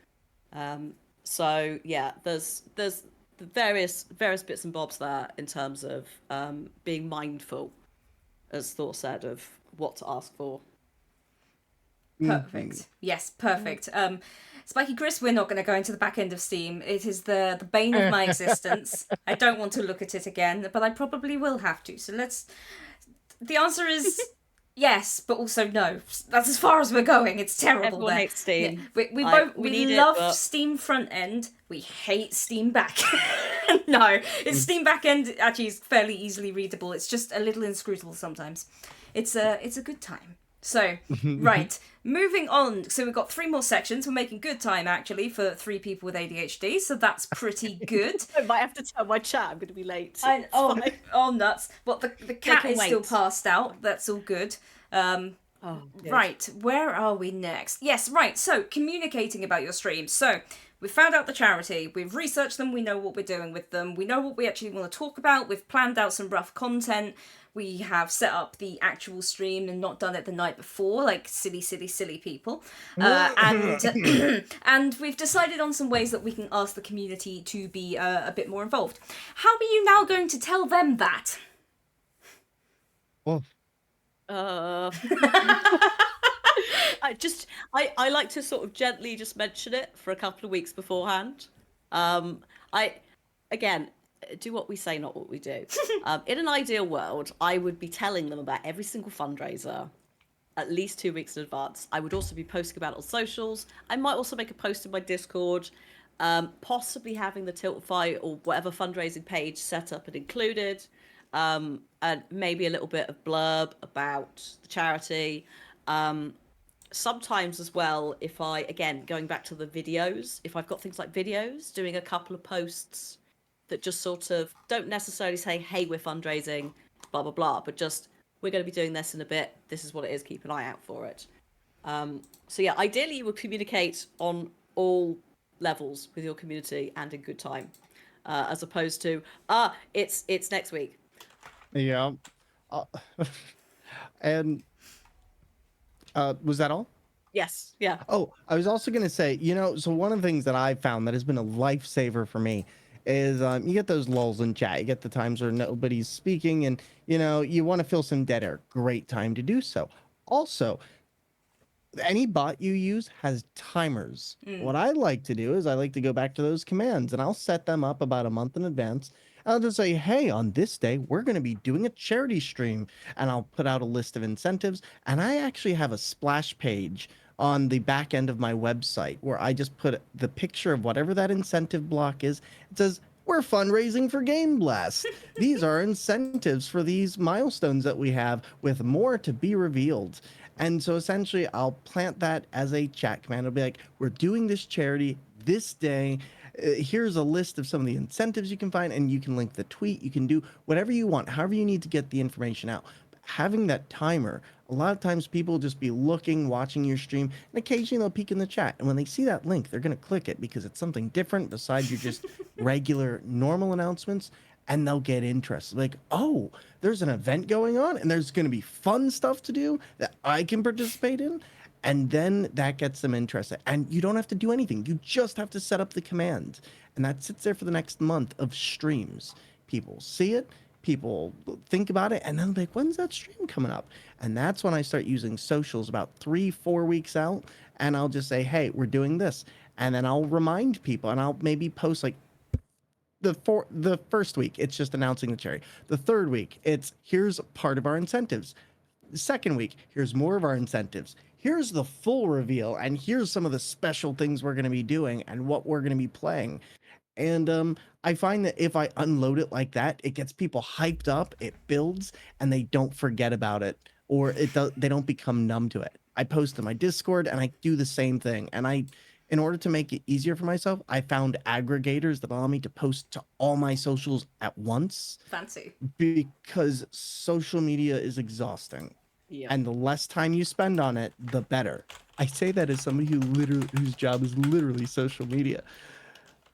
So yeah, there's the various bits and bobs there in terms of being mindful, as Thor said, of what to ask for. Perfect. Yes, perfect. Spiky Chris, we're not going to go into the back end of Steam. It is the bane of my existence. I don't want to look at it again, but I probably will have to. So let's. The answer is yes, but also no. That's as far as we're going. It's terrible. Everyone there. hates Steam. Yeah. We need love it, but... Steam front end. We hate Steam back. No, it's Steam back end actually is fairly easily readable. It's just a little inscrutable sometimes. It's a good time. So, right, moving on. So we've got 3 more sections. We're making good time, actually, for 3 people with ADHD, so that's pretty good. I might have to tell my chat I'm going to be late. Oh, nuts. But the cat is still passed out. That's all good. Right, where are we next? Yes, right, so communicating about your streams. So, we've found out the charity, we've researched them, we know what we're doing with them, we know what we actually want to talk about, we've planned out some rough content, we have set up the actual stream and not done it the night before, like silly people. And we've decided on some ways that we can ask the community to be a bit more involved. How are you now going to tell them that? Well, I like to sort of gently just mention it for a couple of weeks beforehand. Again, do what we say, not what we do. In an ideal world, I would be telling them about every single fundraiser at least 2 weeks in advance. I would also be posting about it on socials. I might also make a post in my Discord, possibly having the Tiltify or whatever fundraising page set up and included, and maybe a little bit of blurb about the charity. Sometimes as well, if I, again, going back to the videos, if I've got things like videos, doing a couple of posts that just sort of don't necessarily say, hey, we're fundraising, blah, blah, blah, but just, we're going to be doing this in a bit. This is what it is. Keep an eye out for it. So yeah, ideally you would communicate on all levels with your community and in good time, as opposed to, it's next week. Yeah. And was that all? Yes. Yeah. Oh, I was also going to say, so one of the things that I've found that has been a lifesaver for me is you get those lulls in chat. You get the times where nobody's speaking and, you want to fill some dead air. Great time to do so. Also, any bot you use has timers. What I like to do is I like to go back to those commands and I'll set them up about a month in advance. I'll just say, hey, on this day, we're going to be doing a charity stream. And I'll put out a list of incentives. And I actually have a splash page on the back end of my website where I just put the picture of whatever that incentive block is. It says, we're fundraising for Game Blast. These are incentives for these milestones that we have with more to be revealed. And so essentially I'll plant that as a chat command. It'll be like, we're doing this charity this day. Here's a list of some of the incentives you can find, and you can link the tweet. You can do whatever you want, however you need to get the information out. But having that timer, a lot of times people will just be looking, watching your stream, and occasionally they'll peek in the chat. And when they see that link, they're going to click it because it's something different besides your just regular normal announcements. And they'll get interested. Like, oh, there's an event going on and there's going to be fun stuff to do that I can participate in. And then that gets them interested. And you don't have to do anything. You just have to set up the command. And that sits there for the next month of streams. People see it. People think about it. And then they'll be like, when's that stream coming up? And that's when I start using socials about 3-4 weeks out. And I'll just say, hey, we're doing this. And then I'll remind people. And I'll maybe post like, the first week, it's just announcing the charity. The third week, it's here's part of our incentives. The second week, here's more of our incentives. Here's the full reveal, and here's some of the special things we're going to be doing and what we're going to be playing. And I find that if I unload it like that, it gets people hyped up, it builds, and they don't forget about it, or they don't become numb to it. I post to my Discord, and I do the same thing, and in order to make it easier for myself, I found aggregators that allow me to post to all my socials at once. Fancy. Because social media is exhausting. Yeah. And the less time you spend on it, the better. I say that as somebody whose job is literally social media.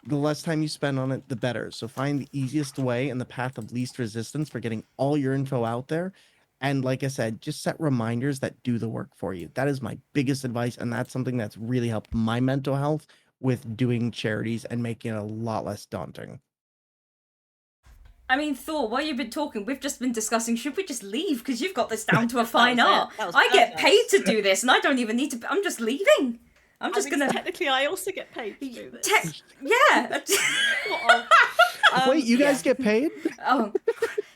the less time you spend on it, the better. So find the easiest way and the path of least resistance for getting all your info out there. And like I said, just set reminders that do the work for you. That is my biggest advice. And that's something that's really helped my mental health with doing charities and making it a lot less daunting. I mean, Thor, while you've been talking, we've just been discussing, should we just leave? Because you've got this down to a fine was it. art. That was I get perfect. paid to do this, and I don't even need to. I'm just leaving. I'm just gonna. Technically, I also get paid to do this. Yeah. Wait, you guys get paid? Oh,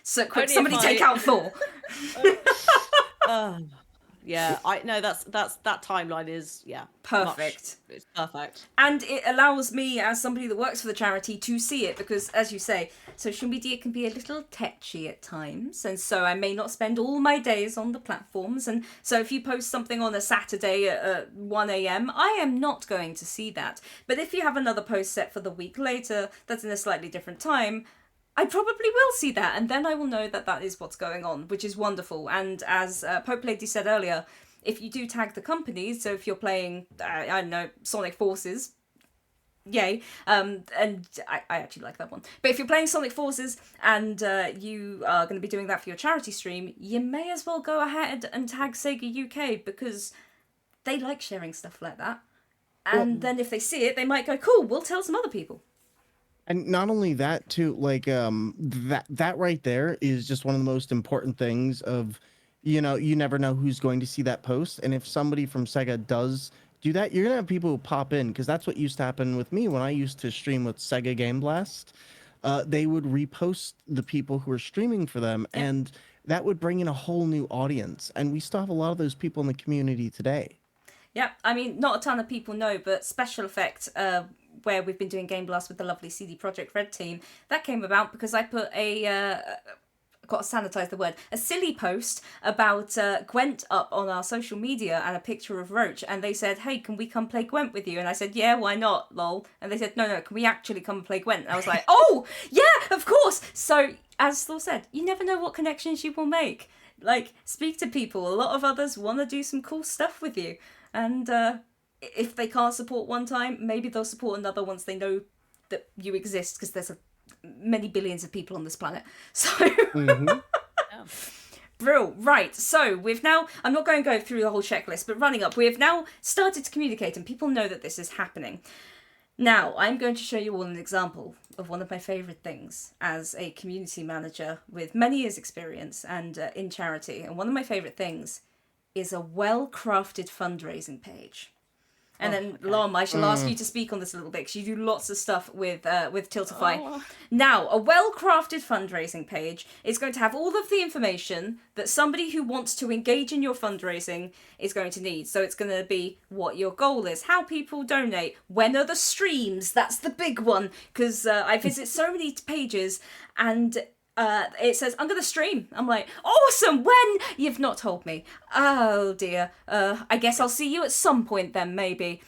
so quick! Only Somebody if take I- out Thor. Yeah, I know that timeline is Perfect. It's perfect. And it allows me, as somebody that works for the charity, to see it because, as you say, social media can be a little tetchy at times, and so I may not spend all my days on the platforms. And so, if you post something on a Saturday at 1 a.m., I am not going to see that. But if you have another post set for the week later, that's in a slightly different time, I probably will see that, and then I will know that that is what's going on, which is wonderful. And as Pope Lady said earlier, if you do tag the companies, so if you're playing, I don't know, Sonic Forces, yay, and I actually like that one. But if you're playing Sonic Forces and you are going to be doing that for your charity stream, you may as well go ahead and tag Sega UK because they like sharing stuff like that. And then if they see it, they might go, cool, we'll tell some other people. And not only that too, like that right there is just one of the most important things of, you never know who's going to see that post. And if somebody from Sega does do that, you're gonna have people who pop in, because that's what used to happen with me when I used to stream with Sega Game Blast. They would repost the people who were streaming for them, and that would bring in a whole new audience. And we still have a lot of those people in the community today. Yeah, I mean, not a ton of people know, but SpecialEffect, where we've been doing Game Blast with the lovely CD Projekt Red team, that came about because I put got to sanitize the word, a silly post about Gwent up on our social media and a picture of Roach, and they said, hey, can we come play Gwent with you? And I said, yeah, why not, lol. And they said, no, can we actually come play Gwent? And I was like, oh, yeah, of course. So, as Thor said, you never know what connections you will make. Like, speak to people. A lot of others want to do some cool stuff with you. And if they can't support one time, maybe they'll support another once they know that you exist, because there's many billions of people on this planet. So, Brill. Right, so we've now, I'm not going to go through the whole checklist, but running up, we have now started to communicate and people know that this is happening. Now, I'm going to show you all an example of one of my favourite things as a community manager with many years' experience and in charity. And one of my favourite things is a well-crafted fundraising page. And then, Lom, I shall ask you to speak on this a little bit because you do lots of stuff with Tiltify. Now, a well-crafted fundraising page is going to have all of the information that somebody who wants to engage in your fundraising is going to need. So it's going to be what your goal is, how people donate, when are the streams, that's the big one, because I visit so many pages and it says, I'm going to stream. I'm like, awesome, when? You've not told me. Oh dear. I guess I'll see you at some point then, maybe.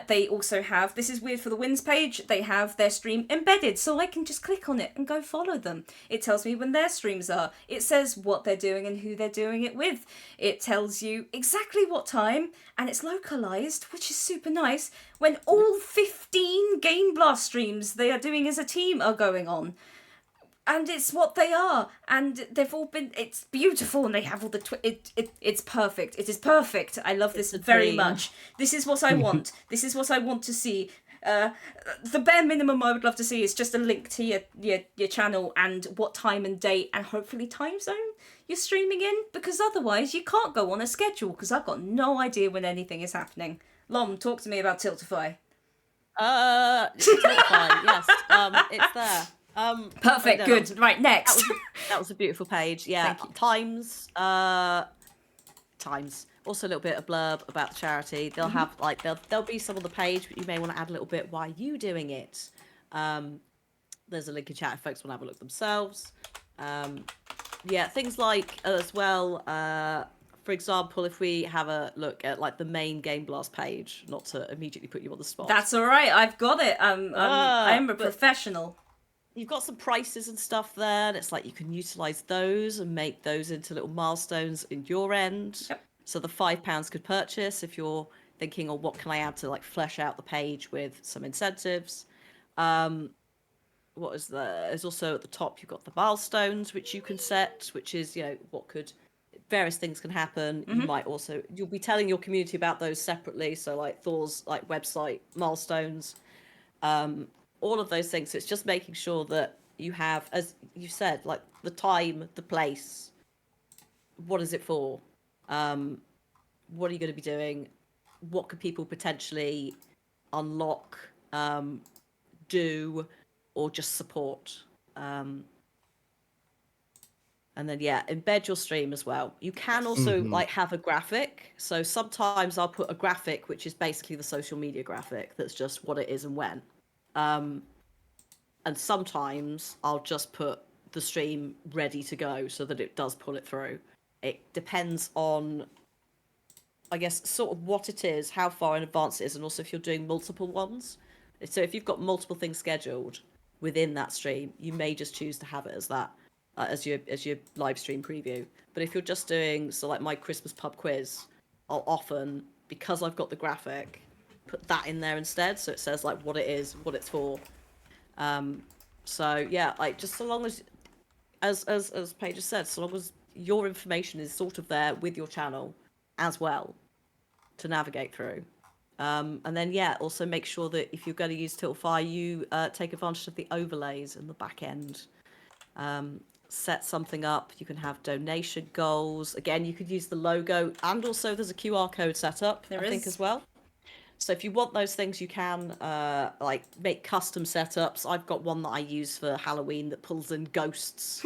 They also have, this is weird for the wins page, they have their stream embedded, so I can just click on it and go follow them. It tells me when their streams are. It says what they're doing and who they're doing it with. It tells you exactly what time, and it's localized, which is super nice, when all 15 Game Blast streams they are doing as a team are going on. And it's what they are, and they've all been. It's beautiful, and they have all the. It's perfect. It is perfect. I love this very much. This is what I want. This is what I want to see. The bare minimum I would love to see is just a link to your channel and what time and date and hopefully time zone you're streaming in, because otherwise you can't go on a schedule because I've got no idea when anything is happening. Lom, talk to me about Tiltify. Tiltify, yes. It's there. Perfect, good. Right, next. That was a beautiful page. Yeah. Thank you. Times. Also a little bit of blurb about the charity. They'll have there'll be some on the page, but you may want to add a little bit why you doing it. There's a link in chat if folks want to have a look themselves. Things like as well. For example, if we have a look at like the main Game Blast page, not to immediately put you on the spot. That's all right. I've got it. I'm a professional. You've got some prices and stuff there, and it's like you can utilize those and make those into little milestones in your end. Yep. So the £5 could purchase if you're thinking, oh, what can I add to like flesh out the page with some incentives? What is there? There's also at the top you've got the milestones which you can set, which is what could various things can happen. You might also you'll be telling your community about those separately. So like Thor's like website milestones, all of those things. So it's just making sure that you have, as you said, like the time, the place. What is it for? What are you going to be doing? What could people potentially unlock, do, or just support? And then embed your stream as well. You can also like have a graphic. So sometimes I'll put a graphic which is basically the social media graphic that's just what it is and when. And sometimes I'll just put the stream ready to go so that it does pull it through. It depends on, I guess, sort of what it is, how far in advance it is, and also if you're doing multiple ones. So if you've got multiple things scheduled within that stream, you may just choose to have it as that, as your live stream preview. But if you're just doing, so like my Christmas pub quiz, I'll often, because I've got the graphic, put that in there instead, so it says like what it is, what it's for. So yeah, like just so long as Paige has said, so long as your information is sort of there with your channel as well to navigate through. And then also make sure that if you're going to use Tiltify, you take advantage of the overlays in the back end. Set something up. You can have donation goals. Again, you could use the logo, and also there's a QR code set up, I think, as well. So if you want those things, you can like make custom setups. I've got one that I use for Halloween that pulls in ghosts,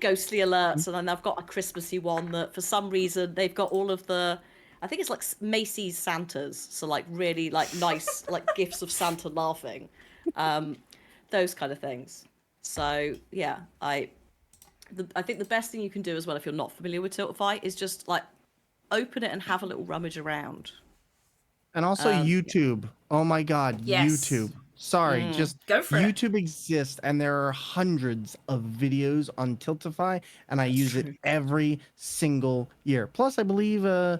ghostly alerts, and then I've got a Christmassy one that for some reason they've got all of the, I think it's like Macy's Santas, so like really like nice like gifts of Santa laughing, those kind of things. So yeah, I think the best thing you can do as well if you're not familiar with Tiltify is just like open it and have a little rummage around. And also YouTube. Oh my God, Yes. YouTube. Sorry, just Go for it. YouTube exists, and there are hundreds of videos on Tiltify, and I use it every single year. Plus, I believe the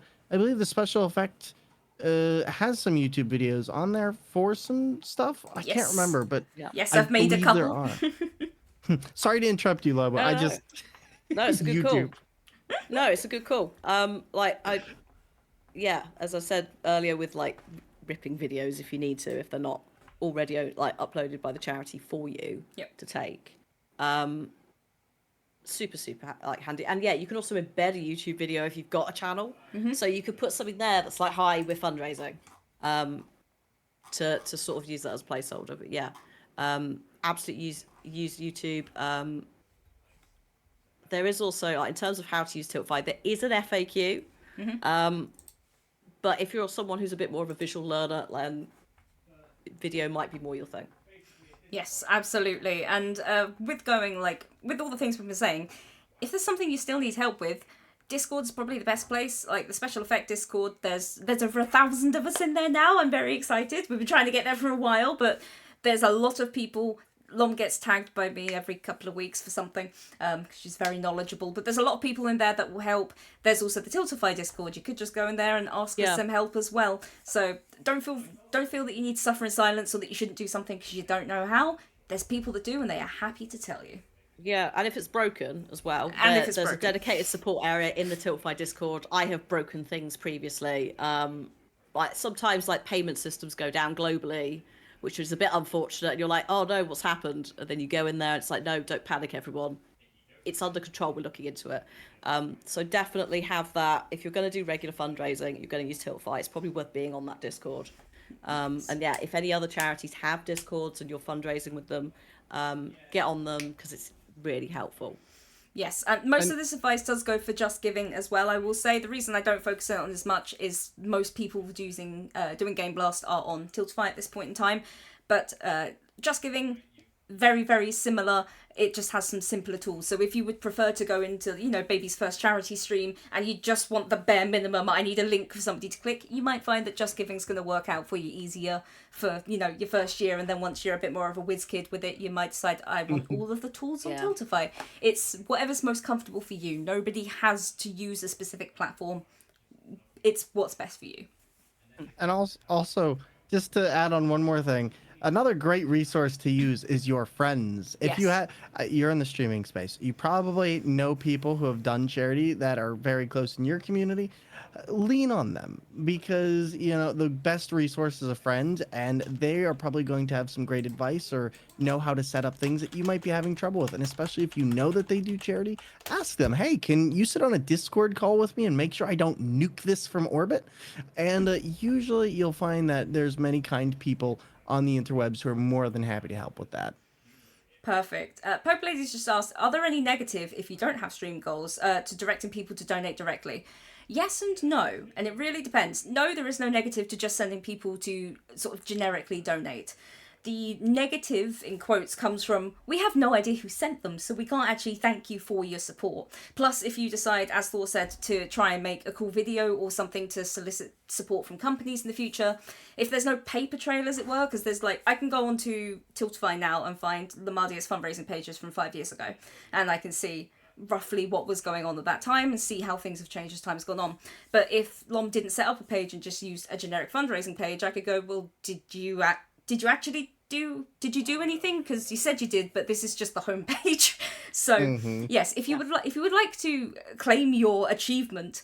Special Effect has some YouTube videos on there for some stuff. I can't remember, but yes, I I've made a believe couple. there are. Sorry to interrupt you, Lobo. I just no, it's a good YouTube. call. No, it's a good call. As I said earlier, with like ripping videos if you need to, if they're not already like uploaded by the charity for you to take. Super like handy. And you can also embed a YouTube video if you've got a channel. So you could put something there that's like, hi, we're fundraising, to sort of use that as a placeholder. But absolutely use YouTube. There is also, like, in terms of how to use Tiltify, there is an FAQ. But if you're someone who's a bit more of a visual learner, then video might be more your thing. Yes, absolutely. And with all the things we've been saying, if there's something you still need help with, Discord's probably the best place. Like the Special Effect Discord, there's over 1,000 of us in there now. I'm very excited. We've been trying to get there for a while, but there's a lot of people. Lom gets tagged by me every couple of weeks for something, because she's very knowledgeable. But there's a lot of people in there that will help. There's also the Tiltify Discord. You could just go in there and ask for some help as well. So don't feel that you need to suffer in silence or that you shouldn't do something because you don't know how. There's people that do, and they are happy to tell you. Yeah, and if it's broken as well, there's a dedicated support area in the Tiltify Discord. I have broken things previously. Like sometimes like payment systems go down globally, which is a bit unfortunate. And you're like, oh no, what's happened? And then you go in there and it's like, no, don't panic, everyone. It's under control. We're looking into it. So definitely have that. If you're going to do regular fundraising, you're going to use Tiltify, it's probably worth being on that Discord. And if any other charities have Discords and you're fundraising with them, get on them because it's really helpful. Yes, and most of this advice does go for Just Giving as well. I will say the reason I don't focus on it as much is most people doing Game Blast are on Tiltify at this point in time, but Just Giving, very, very similar. It just has some simpler tools. So if you would prefer to go into, Baby's First charity stream and you just want the bare minimum, I need a link for somebody to click, you might find that Just Giving's going to work out for you easier for, your first year. And then once you're a bit more of a whiz kid with it, you might decide, I want all of the tools on Tiltify. It's whatever's most comfortable for you. Nobody has to use a specific platform. It's what's best for you. And also, just to add on one more thing, Another great resource to use is your friends. If you Yes. have, you're in the streaming space, you probably know people who have done charity that are very close in your community. Lean on them because the best resource is a friend, and they are probably going to have some great advice or know how to set up things that you might be having trouble with. And especially if you know that they do charity, ask them, hey, can you sit on a Discord call with me and make sure I don't nuke this from orbit? And usually you'll find that there's many kind people on the interwebs who are more than happy to help with that. Perfect. Pope Ladies just asked, are there any negative, if you don't have stream goals, to directing people to donate directly? Yes and no, and it really depends. No, there is no negative to just sending people to sort of generically donate. The negative, in quotes, comes from, we have no idea who sent them, so we can't actually thank you for your support. Plus, if you decide, as Thor said, to try and make a cool video or something to solicit support from companies in the future, if there's no paper trail, as it were, because there's I can go onto Tiltify now and find Lomadiah's fundraising pages from 5 years ago, and I can see roughly what was going on at that time and see how things have changed as time has gone on. But if Lom didn't set up a page and just used a generic fundraising page, I could go, well, did you actually do anything? Because you said you did, but this is just the homepage. So yes, if you would like to claim your achievement,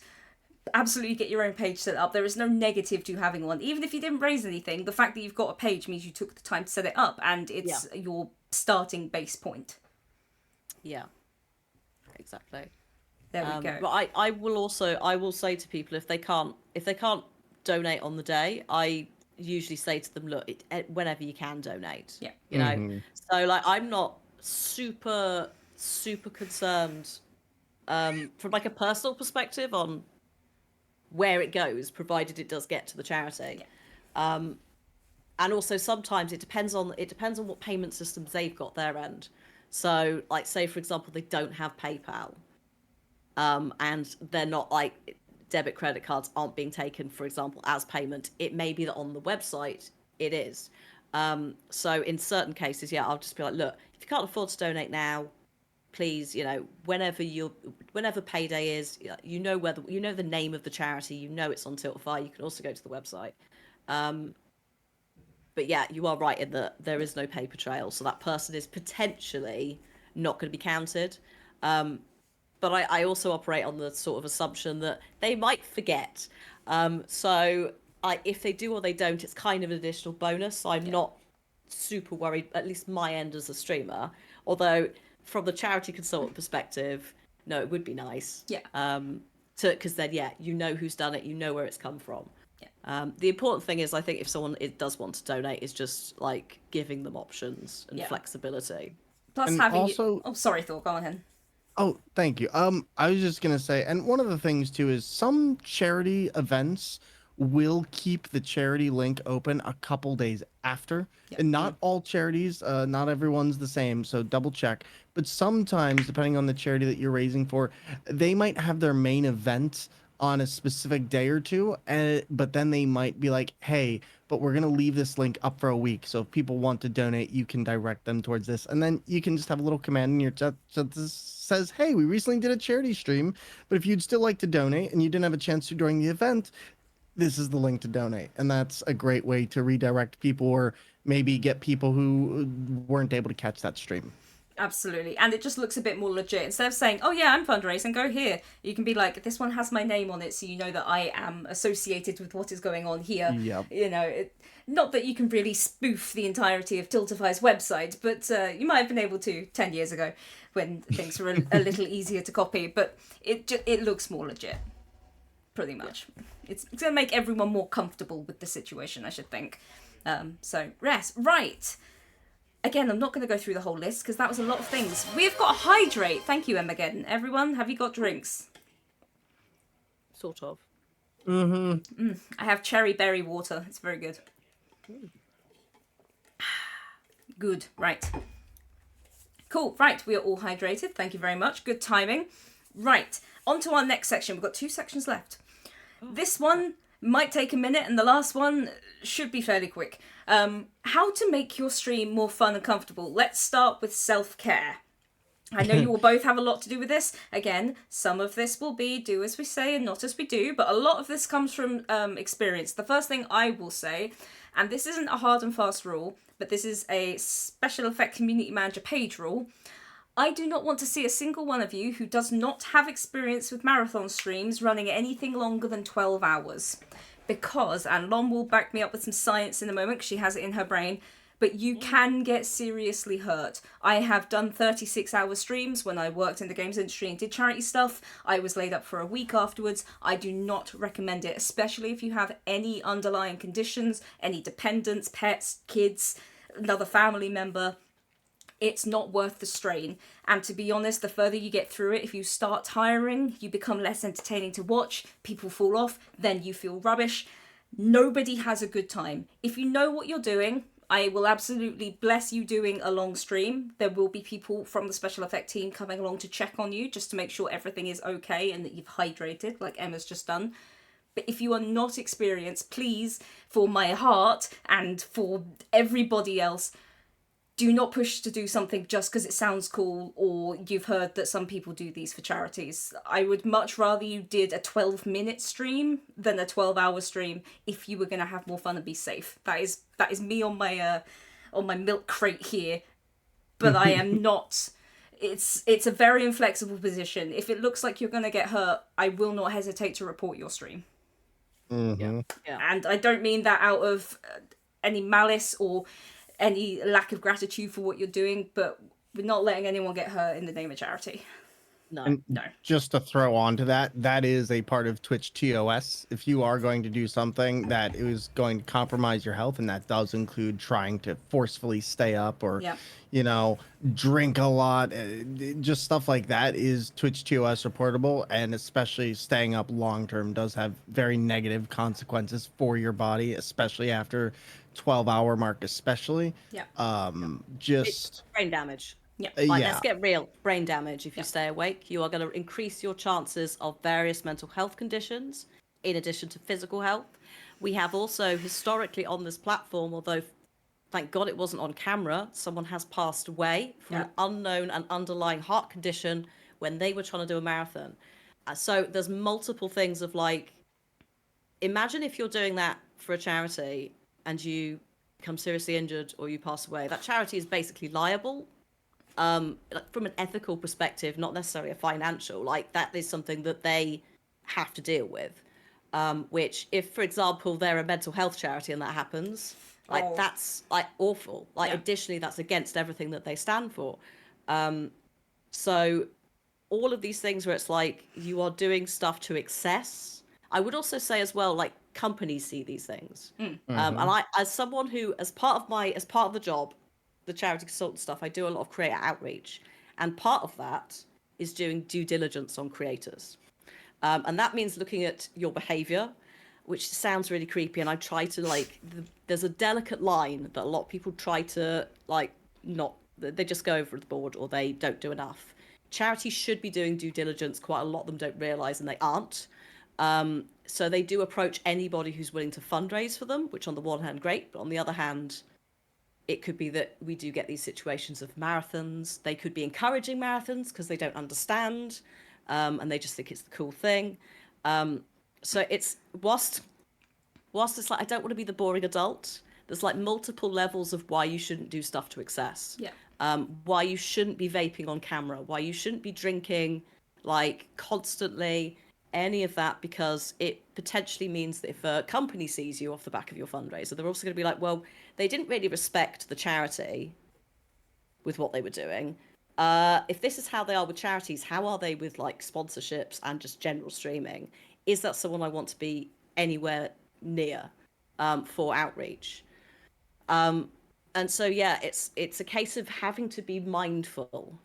absolutely get your own page set up. There is no negative to having one. Even if you didn't raise anything, the fact that you've got a page means you took the time to set it up, and it's your starting base point. Yeah, exactly. There we go. But I will say to people, if they can't donate on the day, I usually say to them, look, whenever you can donate. Yeah. You know, so I'm not super concerned from a personal perspective on where it goes, provided it does get to the charity. Yeah. And also sometimes it depends on what payment systems they've got their end. So say for example they don't have PayPal, and they're not debit credit cards aren't being taken, for example, as payment. It may be that on the website it is. So in certain cases, I'll just be like, look, if you can't afford to donate now, please, whenever payday is, you know the name of the charity, it's on Tiltify. You can also go to the website. But yeah, you are right in that there is no paper trail, so that person is potentially not going to be counted. But I also operate on the sort of assumption that they might forget. So if they do or they don't, it's kind of an additional bonus. So I'm not super worried, at least my end as a streamer. Although from the charity consultant perspective, no, it would be nice. Yeah. Because then, you know who's done it, you know where it's come from. Yeah. The important thing is, I think, if someone does want to donate, is just giving them options and flexibility. Plus, And having also- oh, sorry, Thor, go on ahead. Oh, thank you. I was just gonna say, and one of the things too is some charity events will keep the charity link open a couple days after. Yep. And not all charities, not everyone's the same, so double check. But sometimes, depending on the charity that you're raising for, they might have their main event on a specific day or two, but then they might be like, hey, but we're going to leave this link up for a week. So if people want to donate, you can direct them towards this. And then you can just have a little command in your chat that says, hey, we recently did a charity stream, but if you'd still like to donate and you didn't have a chance to during the event, this is the link to donate. And that's a great way to redirect people or maybe get people who weren't able to catch that stream. Absolutely. And it just looks a bit more legit. Instead of saying, oh yeah, I'm fundraising, go here, you can be like, this one has my name on it, so you know that I am associated with what is going on here. Yep. Not that you can really spoof the entirety of Tiltify's website, but you might have been able to 10 years ago when things were a little easier to copy, but it looks more legit. Pretty much. It's going to make everyone more comfortable with the situation, I should think. Right. Again, I'm not going to go through the whole list because that was a lot of things. We've got to hydrate. Thank you, Emmageddon. Everyone, have you got drinks? Sort of. I have cherry berry water. It's very good. Good. Right. Cool. Right. We are all hydrated. Thank you very much. Good timing. Right. On to our next section. We've got 2 sections left. This one might take a minute and the last one should be fairly quick. How to make your stream more fun and comfortable. Let's start with self-care. I know you will both have a lot to do with this. Again, some of this will be do as we say and not as we do, but a lot of this comes from experience. The first thing I will say, and this isn't a hard and fast rule, but this is a special effect community manager page rule. I do not want to see a single one of you who does not have experience with marathon streams running anything longer than 12 hours. Because, and Lon will back me up with some science in a moment because she has it in her brain, but you can get seriously hurt. I have done 36-hour streams when I worked in the games industry and did charity stuff. I was laid up for a week afterwards. I do not recommend it, especially if you have any underlying conditions, any dependents, pets, kids, another family member. It's not worth the strain. And to be honest, the further you get through it, if you start tiring, you become less entertaining to watch, people fall off, then you feel rubbish. Nobody has a good time. If you know what you're doing, I will absolutely bless you doing a long stream. There will be people from the special effect team coming along to check on you just to make sure everything is okay and that you've hydrated, like Emma's just done. But if you are not experienced, please, for my heart and for everybody else, do not push to do something just because it sounds cool or you've heard that some people do these for charities. I would much rather you did a 12-minute stream than a 12-hour stream if you were going to have more fun and be safe. That is me on my milk crate here, but I am not. It's a very inflexible position. If it looks like you're going to get hurt, I will not hesitate to report your stream. Yeah. And I don't mean that out of any malice or any lack of gratitude for what you're doing, but we're not letting anyone get hurt in the name of charity. No. Just to throw on to that, that is a part of Twitch TOS. If you are going to do something that is going to compromise your health, and that does include trying to forcefully stay up or, drink a lot, just stuff like that is Twitch TOS reportable. And especially staying up long term does have very negative consequences for your body, especially after 12-hour mark, especially. It's brain damage. Let's get real. Brain damage. If you stay awake, you are going to increase your chances of various mental health conditions, in addition to physical health. We have also historically on this platform, although thank God it wasn't on camera, someone has passed away from an unknown and underlying heart condition when they were trying to do a marathon. So there's multiple things of like, imagine if you're doing that for a charity and you become seriously injured or you pass away. That charity is basically liable. From an ethical perspective, not necessarily a financial, like that is something that they have to deal with. Which, if, for example, they're a mental health charity and that happens, that's like awful. Additionally, that's against everything that they stand for. So all of these things where it's like you are doing stuff to excess. I would also say as well, like companies see these things, and I, as someone who, as part of the job, the charity consultant stuff, I do a lot of creator outreach, and part of that is doing due diligence on creators, and that means looking at your behavior, which sounds really creepy, and I try to there's a delicate line that a lot of people try to not, they just go over the board or they don't do enough. Charities should be doing due diligence. Quite a lot of them don't realize, and they aren't. So they do approach anybody who's willing to fundraise for them, which on the one hand, great, but on the other hand, it could be that we do get these situations of marathons. They could be encouraging marathons because they don't understand, and they just think it's the cool thing. So it's whilst it's like I don't want to be the boring adult. There's like multiple levels of why you shouldn't do stuff to excess. Why you shouldn't be vaping on camera. Why you shouldn't be drinking like constantly. Any of that, because it potentially means that if a company sees you off the back of your fundraiser, they're also going to be like, well, they didn't really respect the charity with what they were doing. If this is how they are with charities, how are they with like sponsorships and just general streaming? Is that someone I want to be anywhere near for outreach? And so it's a case of having to be mindful.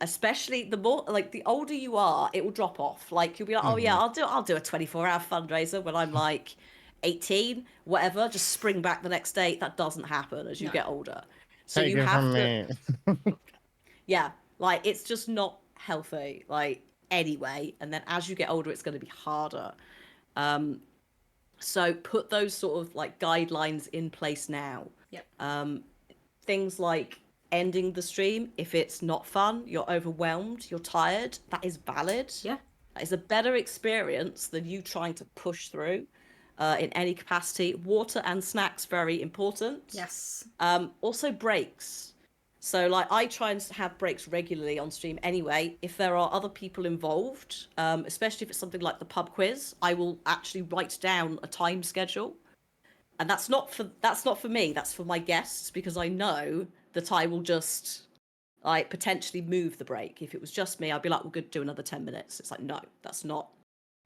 Especially the more like the older you are, it will drop off. Like you'll be like, oh yeah, I'll do a 24-hour fundraiser when I'm like 18, whatever. Just spring back the next day. That doesn't happen as you get older. So Take you it have from to. me. Yeah, like it's just not healthy. Like anyway, and then as you get older, it's going to be harder. So put those sort of like guidelines in place now. Things like ending the stream if it's not fun, you're overwhelmed, you're tired. That is valid. Yeah. That is a better experience than you trying to push through in any capacity. Water and snacks, very important. Yes. Also breaks. So like I try and have breaks regularly on stream anyway. If there are other people involved, especially if it's something like the pub quiz, I will actually write down a time schedule. And that's not for me, that's for my guests, because I know that I will just like potentially move the break. If it was just me, I'd be like, we're good, do another 10 minutes. It's like, no, that's not.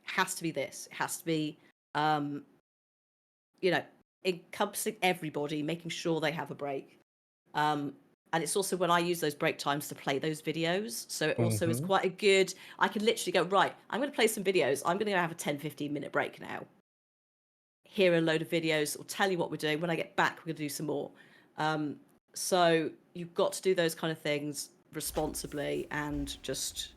It has to be this. It has to be you know, encompassing everybody, making sure they have a break. And it's also when I use those break times to play those videos. So it also is quite a good, I can literally go, right, I'm going to play some videos. I'm going to have a 10-15 minute break now. Here are a load of videos that will tell you what we're doing. When I get back, we're going to do some more. So you've got to do those kind of things responsibly and just,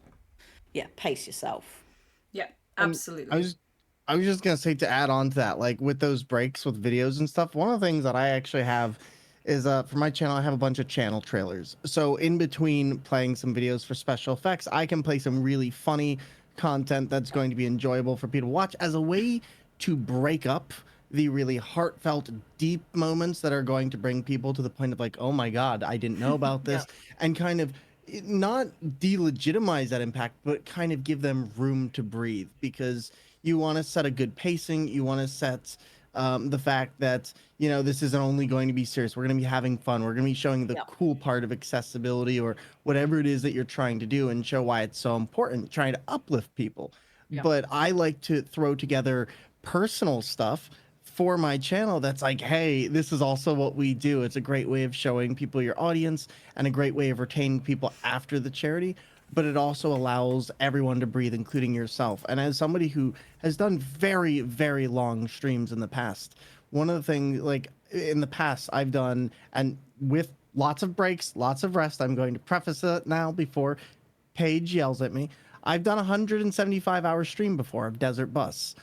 yeah, pace yourself. Yeah, And absolutely. I was just gonna say, to add on to that, like with those breaks with videos and stuff, one of the things that I actually have is for my channel, I have a bunch of channel trailers. So in between playing some videos for special effects, I can play some really funny content that's going to be enjoyable for people to watch as a way to break up the really heartfelt, deep moments that are going to bring people to the point of like, oh my God, I didn't know about Yeah. this, and kind of not delegitimize that impact, but kind of give them room to breathe, because you want to set a good pacing. You want to set the fact that, you know, this isn't only going to be serious. We're going to be having fun. We're going to be showing the Yeah. cool part of accessibility or whatever it is that you're trying to do, and show why it's so important, trying to uplift people. Yeah. But I like to throw together personal stuff for my channel that's like, hey, this is also what we do. It's a great way of showing people your audience and a great way of retaining people after the charity, but it also allows everyone to breathe, including yourself. And as somebody who has done very, very long streams in the past, one of the things, like in the past, I've done, and with lots of breaks, lots of rest, I'm going to preface it now before Paige yells at me. I've done a 175-hour stream before of Desert Bus.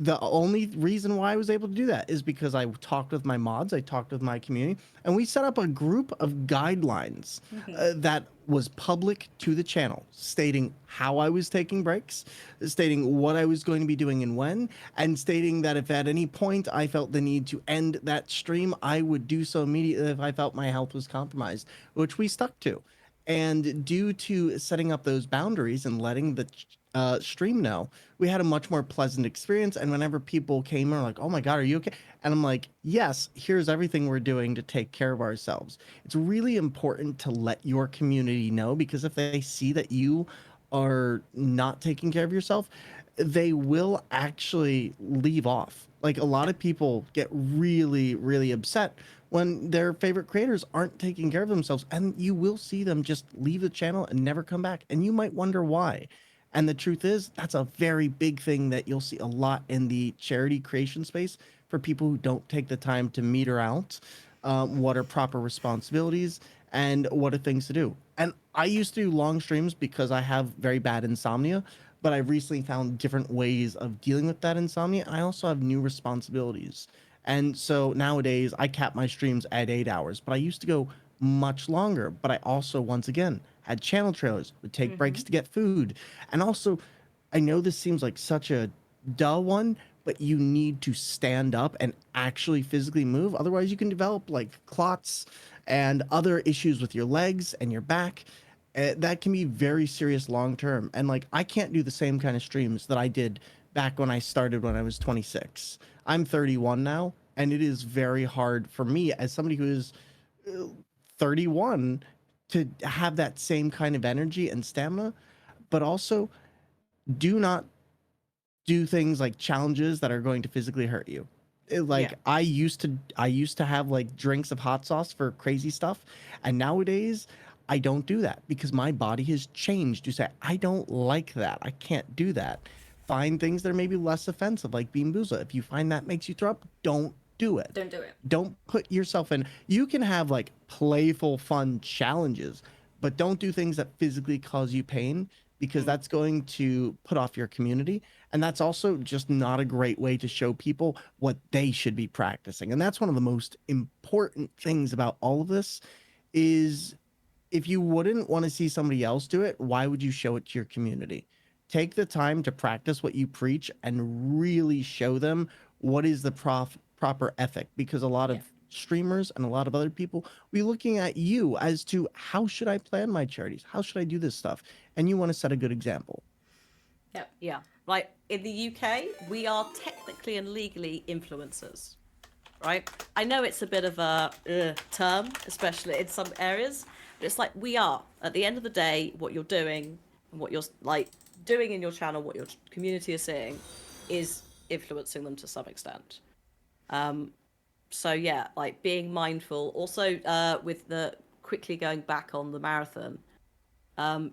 The only reason why I was able to do that is because I talked with my mods, I talked with my community, and we set up a group of guidelines that was public to the channel, stating how I was taking breaks, stating what I was going to be doing and when, and stating that if at any point I felt the need to end that stream, I would do so immediately if I felt my health was compromised, which we stuck to. And due to setting up those boundaries and letting the stream know, we had a much more pleasant experience. And whenever people came and were like, oh my God, are you okay? And I'm like, yes, here's everything we're doing to take care of ourselves. It's really important to let your community know, because if they see that you are not taking care of yourself, they will actually leave off. Like a lot of people get really, really upset when their favorite creators aren't taking care of themselves, and you will see them just leave the channel and never come back, and you might wonder why. And the truth is, that's a very big thing that you'll see a lot in the charity creation space for people who don't take the time to meter out what are proper responsibilities and what are things to do. And I used to do long streams because I have very bad insomnia, but I've recently found different ways of dealing with that insomnia. I also have new responsibilities. And so nowadays I cap my streams at 8 hours, but I used to go much longer. But I also, once again, had channel trailers, would take breaks to get food. And also, I know this seems like such a duh one, but you need to stand up and actually physically move. Otherwise, you can develop like clots and other issues with your legs and your back. That can be very serious long term. And like, I can't do the same kind of streams that I did back when I started when I was 26. I'm 31 now, and it is very hard for me as somebody who is 31 to have that same kind of energy and stamina. But also, do not do things like challenges that are going to physically hurt you. Like Yeah. I used to have like drinks of hot sauce for crazy stuff, and nowadays I don't do that because my body has changed. You say I don't like that. I can't do that. Find things that are maybe less offensive, like Bean Boozled. If you find that makes you throw up, don't do it. Don't do it. Don't put yourself in. You can have like playful, fun challenges, but don't do things that physically cause you pain, because that's going to put off your community. And that's also just not a great way to show people what they should be practicing. And that's one of the most important things about all of this is if you wouldn't want to see somebody else do it, why would you show it to your community? Take the time to practice what you preach and really show them what is the proper ethic, because a lot Yeah. of streamers and a lot of other people will be looking at you as to how should I plan my charities? How should I do this stuff? And you want to set a good example. Yep. Yeah. Like in the UK, we are technically and legally influencers, right? I know it's a bit of a term, especially in some areas, but it's like we are. At the end of the day, what you're doing and what you're like doing in your channel, what your community is seeing, is influencing them to some extent. So yeah, like being mindful. Also, with the quickly going back on the marathon,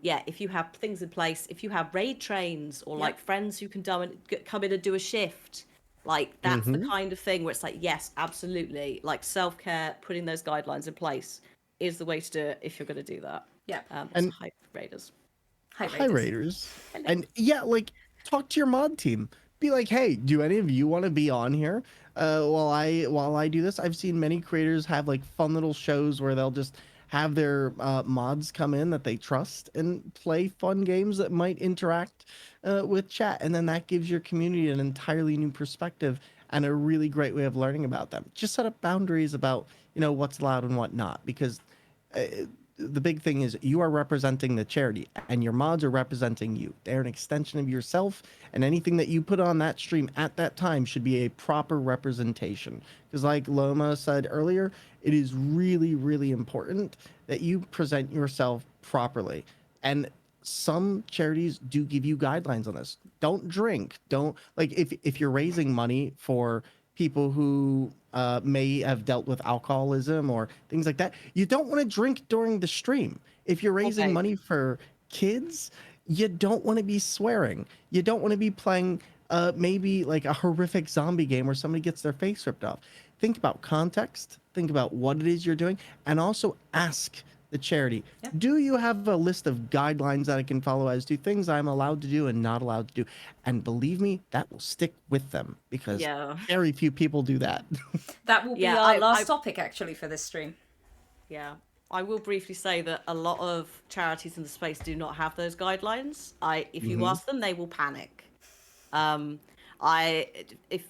yeah, if you have things in place, if you have raid trains or like friends who can come in and do a shift, like that's the kind of thing where it's like, yes, absolutely, like self-care, putting those guidelines in place is the way to do it if you're going to do that. Yeah. Also, And hype raiders. Hi, hi Raiders. Raiders. Hello. And yeah, like talk to your mod team. Be like, hey, do any of you want to be on here? While I do this, I've seen many creators have like fun little shows where they'll just have their mods come in that they trust and play fun games that might interact with chat, and then that gives your community an entirely new perspective and a really great way of learning about them. Just set up boundaries about what's allowed and what not, because uh, the big thing is you are representing the charity and your mods are representing you. They're an extension of yourself, and anything that you put on that stream at that time should be a proper representation. Because like Loma said earlier, it is really, really important that you present yourself properly. And some charities do give you guidelines on this. Don't drink. Don't, like, if you're raising money for people who may have dealt with alcoholism or things like that, you don't want to drink during the stream. If you're raising Okay. money for kids, you don't want to be swearing. You don't want to be playing maybe like a horrific zombie game where somebody gets their face ripped off. Think about context, think about what it is you're doing, and also ask the charity, do you have a list of guidelines that I can follow as to things I'm allowed to do and not allowed to do? And believe me, that will stick with them, because Yeah. very few people do that. That will be Yeah, our last topic actually for this stream. Yeah. I will briefly say that a lot of charities in the space do not have those guidelines. If you ask them, they will panic. If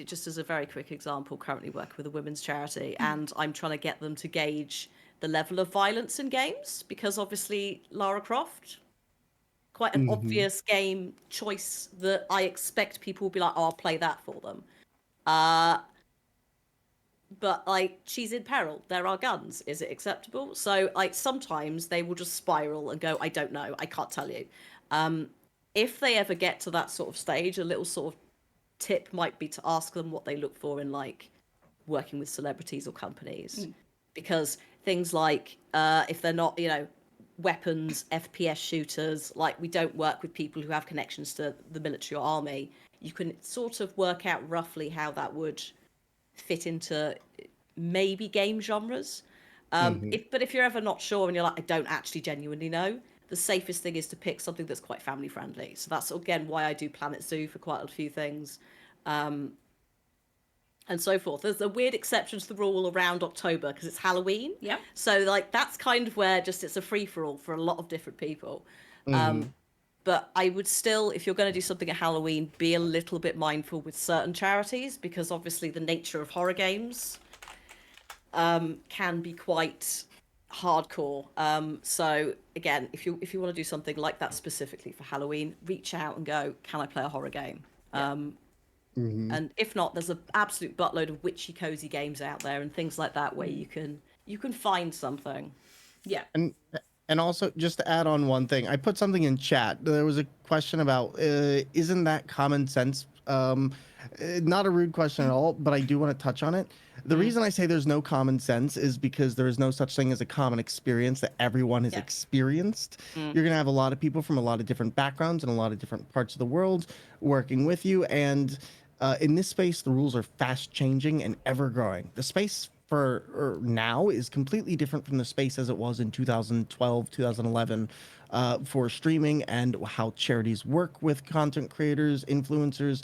just as a very quick example, currently work with a women's charity, and I'm trying to get them to gauge the level of violence in games, because obviously Lara Croft, quite an obvious game choice that I expect people will be like, oh, I'll play that for them. But like, she's in peril. There are guns. Is it acceptable? So like, sometimes they will just spiral and go, I don't know. I can't tell you. If they ever get to that sort of stage, a little sort of tip might be to ask them what they look for in like working with celebrities or companies. Because things like if they're not, weapons, FPS shooters, like we don't work with people who have connections to the military or army, you can sort of work out roughly how that would fit into maybe game genres. But if you're ever not sure and you're like, I don't actually genuinely know, the safest thing is to pick something that's quite family friendly. So that's again why I do Planet Zoo for quite a few things. And so forth. There's a weird exception to the rule around October because it's Halloween. Yeah. So like that's kind of where just it's a free for all for a lot of different people. But I would still, if you're going to do something at Halloween, be a little bit mindful with certain charities, because obviously the nature of horror games can be quite hardcore. So again, if you want to do something like that specifically for Halloween, reach out and go, can I play a horror game? And if not, there's an absolute buttload of witchy cozy games out there and things like that where you can find something. Yeah. And also, just to add on one thing, I put something in chat. There was a question about, isn't that common sense? Not a rude question at all, but I do want to touch on it. The reason I say there's no common sense is because there is no such thing as a common experience that everyone has experienced. You're going to have a lot of people from a lot of different backgrounds and a lot of different parts of the world working with you. And in this space, the rules are fast changing and ever growing. The space for now is completely different from the space as it was in 2012, 2011 for streaming and how charities work with content creators, influencers,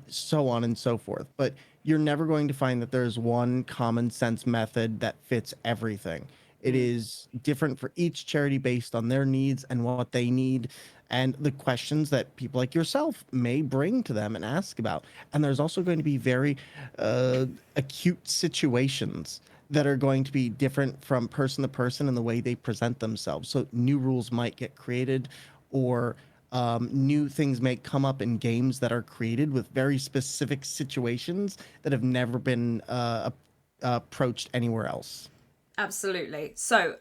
so on and so forth. But you're never going to find that there's one common sense method that fits everything. It is different for each charity based on their needs and what they need and the questions that people like yourself may bring to them and ask about. And there's also going to be very acute situations that are going to be different from person to person in the way they present themselves. So new rules might get created, or new things may come up in games that are created with very specific situations that have never been approached anywhere else. Absolutely. So,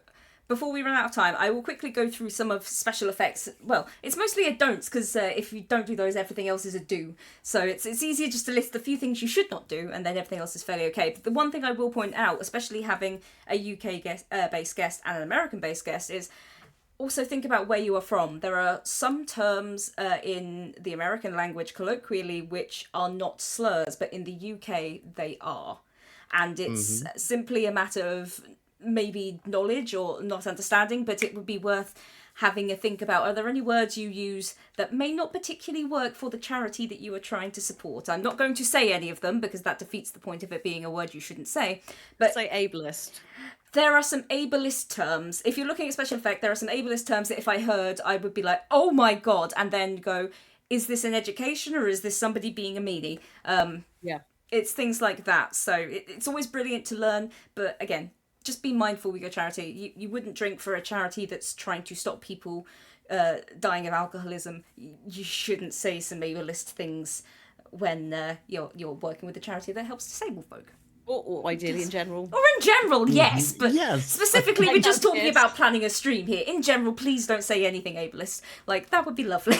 before we run out of time, I will quickly go through some of SpecialEffects. Well, it's mostly a don'ts because if you don't do those, everything else is a do. So it's easier just to list the few things you should not do, and then everything else is fairly okay. But the one thing I will point out, especially having a UK based guest and an American based guest, is also think about where you are from. There are some terms in the American language colloquially which are not slurs, but in the UK they are. And it's simply a matter of maybe knowledge or not understanding, but it would be worth having a think about, are there any words you use that may not particularly work for the charity that you are trying to support? I'm not going to say any of them because that defeats the point of it being a word you shouldn't say. But Say ableist. there are some ableist terms. If you're looking at Special Effect, there are some ableist terms that if I heard, I would be like, oh my God, and then go, is this an education or is this somebody being a meanie? Yeah. It's things like that. So it's always brilliant to learn. But again, just be mindful with your charity. You wouldn't drink for a charity that's trying to stop people dying of alcoholism. You shouldn't say some ableist things when you're working with a charity that helps disabled folk. Or ideally in general. Or in general, yes, but Yes. specifically we're just talking Yes. about planning a stream here. In general, please don't say anything ableist. Like, that would be lovely.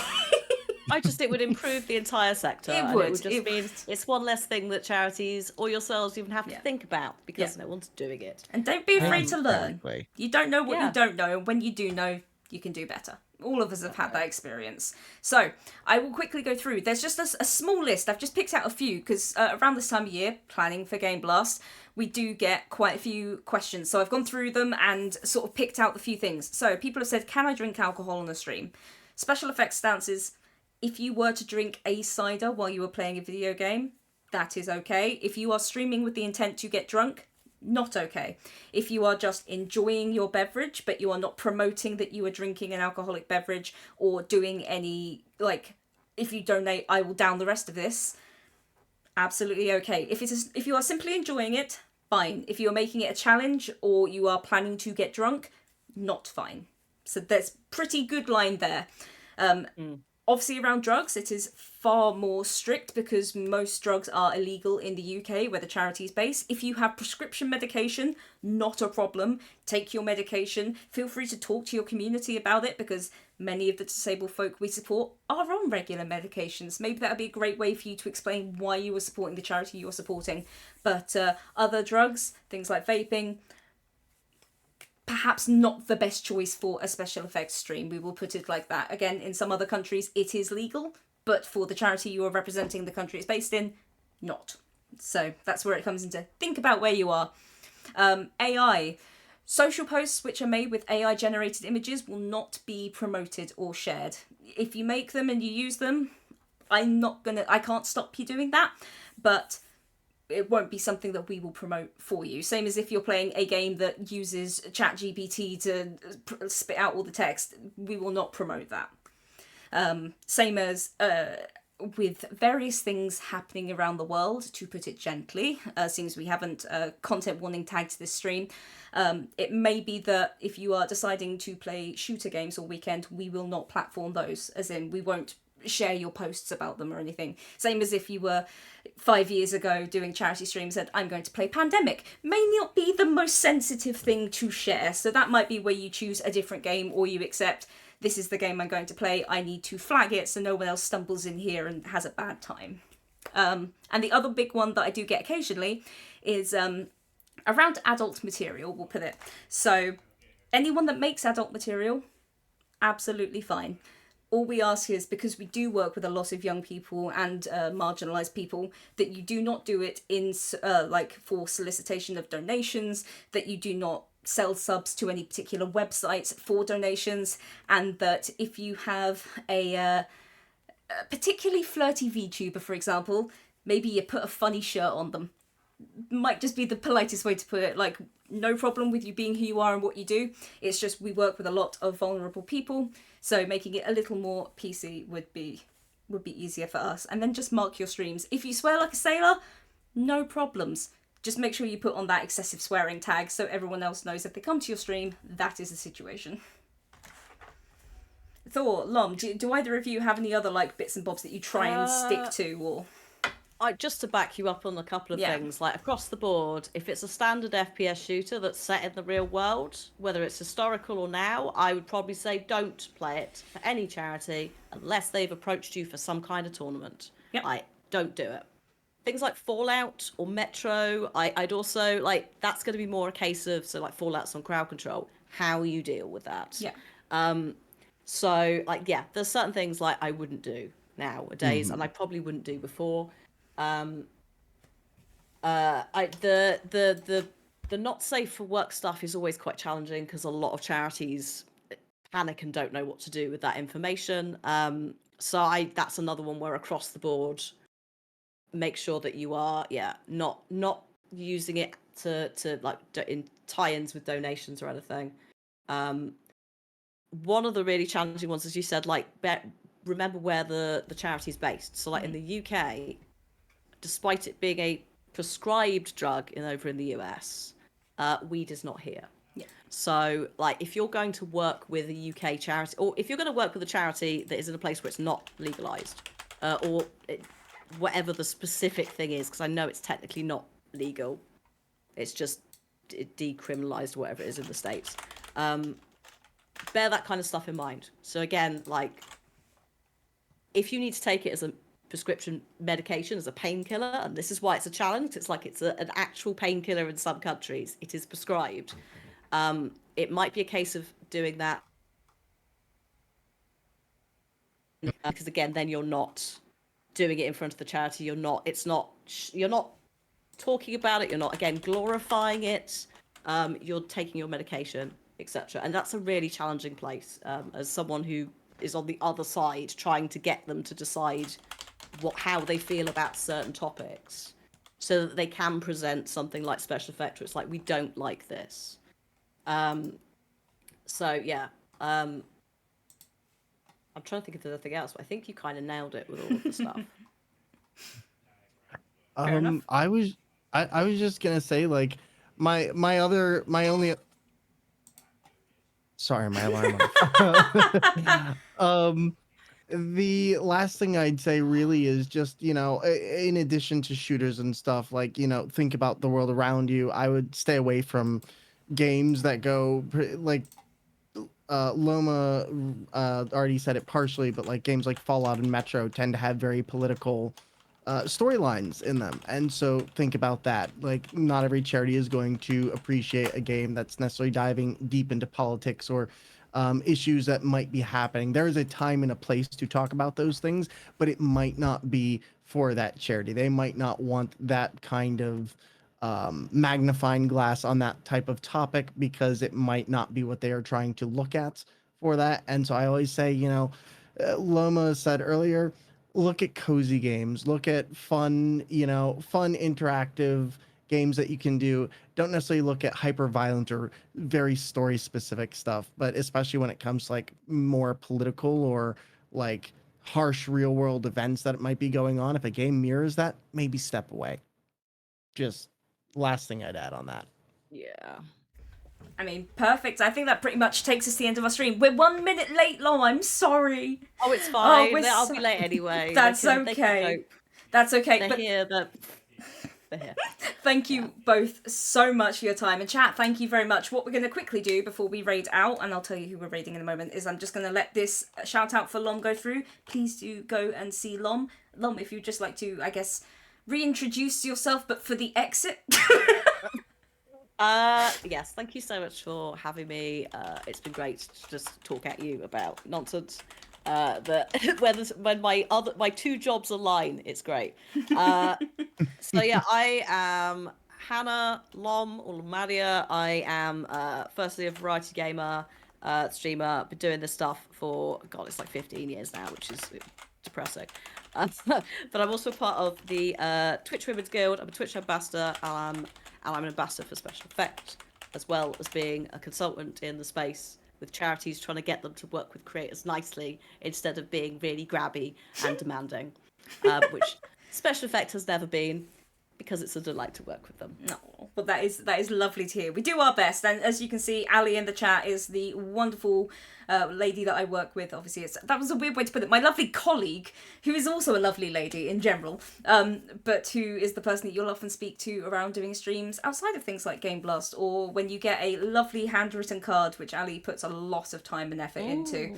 It would improve the entire sector. It and would. It would just mean it's one less thing that charities or yourselves even have to Yeah. think about because Yeah. no one's doing it. And don't be afraid to learn. Exactly. You don't know what Yeah. you don't know, and when you do know, you can do better. All of us have had that experience. So, I will quickly go through. There's just a small list. I've just picked out a few, because around this time of year, planning for Game Blast, we do get quite a few questions. So I've gone through them and sort of picked out the few things. So, people have said, can I drink alcohol on a stream? Special Effects stance is, if you were to drink a cider while you were playing a video game, that is okay. If you are streaming with the intent to get drunk, not okay. If you are just enjoying your beverage, but you are not promoting that you are drinking an alcoholic beverage or doing any, like, if you donate, I will down the rest of this, absolutely okay. If you are simply enjoying it, fine. If you are making it a challenge or you are planning to get drunk, not fine. So there's pretty good line there. Obviously, around drugs, it is far more strict because most drugs are illegal in the UK where the charity is based. If you have prescription medication, not a problem. Take your medication. Feel free to talk to your community about it because many of the disabled folk we support are on regular medications. Maybe that would be a great way for you to explain why you were supporting the charity you're supporting. But other drugs, things like vaping, perhaps not the best choice for a special effects stream. We will put it like that. Again, in some other countries, it is legal, but for the charity you are representing, the country it's based in, not. So that's where it comes into think about where you are. AI. Social posts which are made with AI generated images will not be promoted or shared. If you make them and you use them, I can't stop you doing that, but it won't be something that we will promote for you. Same as if you're playing a game that uses ChatGPT to spit out all the text, we will not promote that. Same as with various things happening around the world, to put it gently, seems we haven't content warning tagged this stream. It may be that if you are deciding to play shooter games all weekend, we will not platform those, as in we won't share your posts about them or anything. Same as if you were 5 years ago doing charity streams and I'm going to play Pandemic, may not be the most sensitive thing to share. So that might be where you choose a different game or you accept this is the game I'm going to play. I need to flag it so no one else stumbles in here and has a bad time. And the other big one that I do get occasionally is around adult material, we'll put it. So anyone that makes adult material, absolutely fine. All we ask is, because we do work with a lot of young people and marginalised people, that you do not do it in for solicitation of donations, that you do not sell subs to any particular websites for donations, and that if you have a particularly flirty VTuber, for example, maybe you put a funny shirt on them. might just be the politest way to put it. Like, no problem with you being who you are and what you do. It's just we work with a lot of vulnerable people, so making it a little more PC would be easier for us. And then just mark your streams. If you swear like a sailor, no problems. Just make sure you put on that excessive swearing tag so everyone else knows if they come to your stream, that is the situation. Thor, Lom, do either of you have any other like bits and bobs that you try and stick to, or? Just to back you up on a couple of things, like across the board, if it's a standard FPS shooter that's set in the real world, whether it's historical or now, I would probably say don't play it for any charity unless they've approached you for some kind of tournament. Yep. Like, don't do it. Things like Fallout or Metro, I'd also, like, that's going to be more a case of, so like Fallout's on crowd control, how you deal with that. Yeah. So, like, yeah, there's certain things like I wouldn't do nowadays, and I probably wouldn't do before. The not safe for work stuff is always quite challenging because a lot of charities panic and don't know what to do with that information. So that's another one where across the board, make sure that you are not using it to like in tie-ins with donations or anything. One of the really challenging ones, as you said, like remember where the charity is based. So like in the UK, despite it being a prescribed drug over in the US, weed is not here. Yeah. So, like, if you're going to work with a UK charity, or if you're going to work with a charity that is in a place where it's not legalized, whatever the specific thing is, because I know it's technically not legal, it's just decriminalized, whatever it is in the States. Bear that kind of stuff in mind. So again, like, if you need to take it as a prescription medication, as a painkiller, and this is why it's a challenge, it's like it's an actual painkiller in some countries, it is prescribed. It might be a case of doing that because again, then you're not doing it in front of the charity. You're not talking about it. You're not, again, glorifying it. You're taking your medication, etc. And that's a really challenging place as someone who is on the other side trying to get them to decide how they feel about certain topics so that they can present something like SpecialEffect where it's like, we don't like this. So yeah, I'm trying to think of anything else, but I think you kind of nailed it with all of the stuff. Fair enough. I was just gonna say, like, my only, sorry, my alarm went. The last thing I'd say really is just, in addition to shooters and stuff, like, think about the world around you. I would stay away from games that go like Loma already said it partially, but like games like Fallout and Metro tend to have very political storylines in them. And so think about that. Like, not every charity is going to appreciate a game that's necessarily diving deep into politics or issues that might be happening. There is a time and a place to talk about those things, but it might not be for that charity. They might not want that kind of magnifying glass on that type of topic because it might not be what they are trying to look at for that. And so I always say, Loma said earlier, look at cozy games, look at fun, fun interactive games that you can do. Don't necessarily look at hyper violent or very story specific stuff, but especially when it comes to like more political or like harsh real world events that might be going on. If a game mirrors that, maybe step away. Just last thing I'd add on that. Yeah. I mean, perfect. I think that pretty much takes us to the end of our stream. We're 1 minute late, Lom. I'm sorry. Oh, it's fine. we're I'll be late anyway. That's okay. That's okay. They're But here. They're here. thank you both so much for your time. And chat, thank you very much. What we're going to quickly do before we raid out, and I'll tell you who we're raiding in a moment, is I'm just going to let this shout out for Lom go through. Please do go and see Lom. Lom, if you'd just like to, I guess, reintroduce yourself, but for the exit. Yes, thank you so much for having me. It's been great to just talk at you about nonsense. When my two jobs align, it's great. So yeah, I am Hannah Lom or Lomadiah. I am firstly a variety gamer, streamer. Been doing this stuff for it's like 15 years now, which is depressing. But I'm also part of the Twitch Women's Guild. I'm a Twitch ambassador, and I'm an ambassador for Special Effect, as well as being a consultant in the space with charities, trying to get them to work with creators nicely instead of being really grabby and demanding, which Special Effect has never been, because it's a delight to work with them. No, well, that is lovely to hear. We do our best, and as you can see, Ali in the chat is the wonderful lady that I work with. Obviously, that was a weird way to put it. My lovely colleague, who is also a lovely lady in general, but who is the person that you'll often speak to around doing streams outside of things like Game Blast, or when you get a lovely handwritten card, which Ali puts a lot of time and effort into.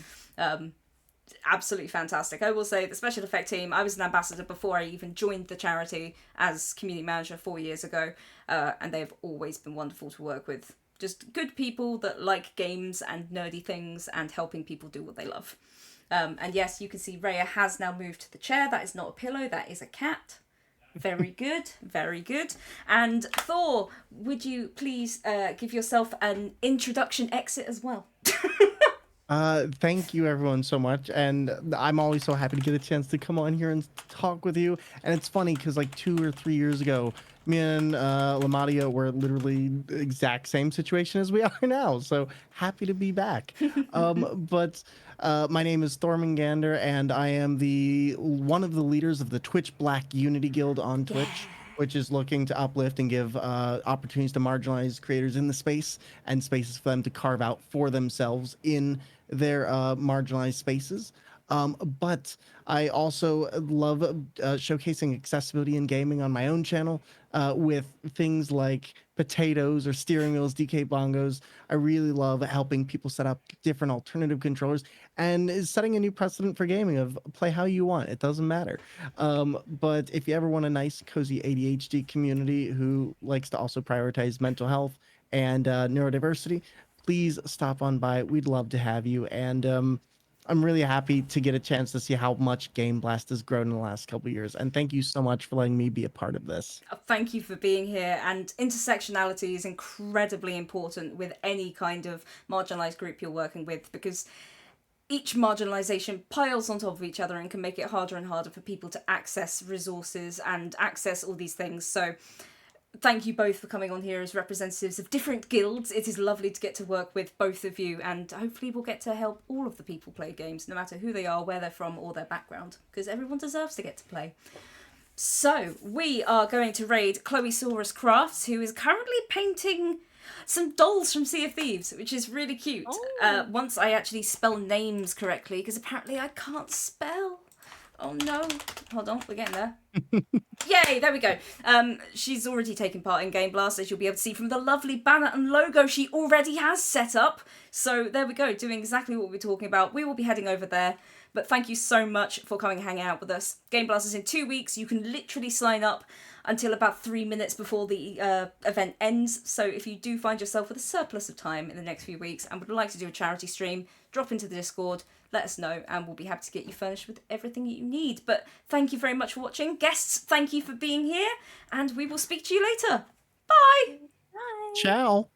Absolutely fantastic. I will say the Special Effect team, I was an ambassador before I even joined the charity as community manager 4 years ago, and they've always been wonderful to work with. Just good people that like games and nerdy things and helping people do what they love. And yes, you can see Rhea has now moved to the chair. That is not a pillow, that is a cat. Very good, very good. And Thor, would you please give yourself an introduction exit as well? Thank you everyone so much, and I'm always so happy to get a chance to come on here and talk with you. And it's funny because like 2 or 3 years ago, me and Lomadiah were literally the exact same situation as we are now. So happy to be back. But my name is Thormungandr, and I am the one of the leaders of the Twitch Black Unity Guild on Twitch. Which is looking to uplift and give opportunities to marginalized creators in the space and spaces for them to carve out for themselves in their marginalized spaces. But I also love showcasing accessibility in gaming on my own channel with things like potatoes or steering wheels, DK bongos. I really love helping people set up different alternative controllers and is setting a new precedent for gaming of play how you want. It doesn't matter. But if you ever want a nice, cozy ADHD community who likes to also prioritize mental health and neurodiversity, please stop on by. We'd love to have you. And I'm really happy to get a chance to see how much Game Blast has grown in the last couple of years. And thank you so much for letting me be a part of this. Thank you for being here. And intersectionality is incredibly important with any kind of marginalised group you're working with, because each marginalisation piles on top of each other and can make it harder and harder for people to access resources and access all these things. So thank you both for coming on here as representatives of different guilds. It is lovely to get to work with both of you, and hopefully we'll get to help all of the people play games, no matter who they are, where they're from, or their background, because everyone deserves to get to play. So we are going to raid Chloe Saurus Crafts, who is currently painting some dolls from Sea of Thieves, which is really cute. Once I actually spell names correctly, because apparently I can't spell. Oh no. Hold on, we're getting there. Yay, there we go. She's already taken part in Game Blast, as you'll be able to see from the lovely banner and logo she already has set up. So there we go, doing exactly what we're talking about. We will be heading over there. But thank you so much for coming and hanging out with us. Game Blast is in 2 weeks. You can literally sign up until about 3 minutes before the event ends. So if you do find yourself with a surplus of time in the next few weeks and would like to do a charity stream, drop into the Discord, let us know, and we'll be happy to get you furnished with everything that you need. But thank you very much for watching. Guests, thank you for being here, and we will speak to you later. Bye! Bye. Ciao.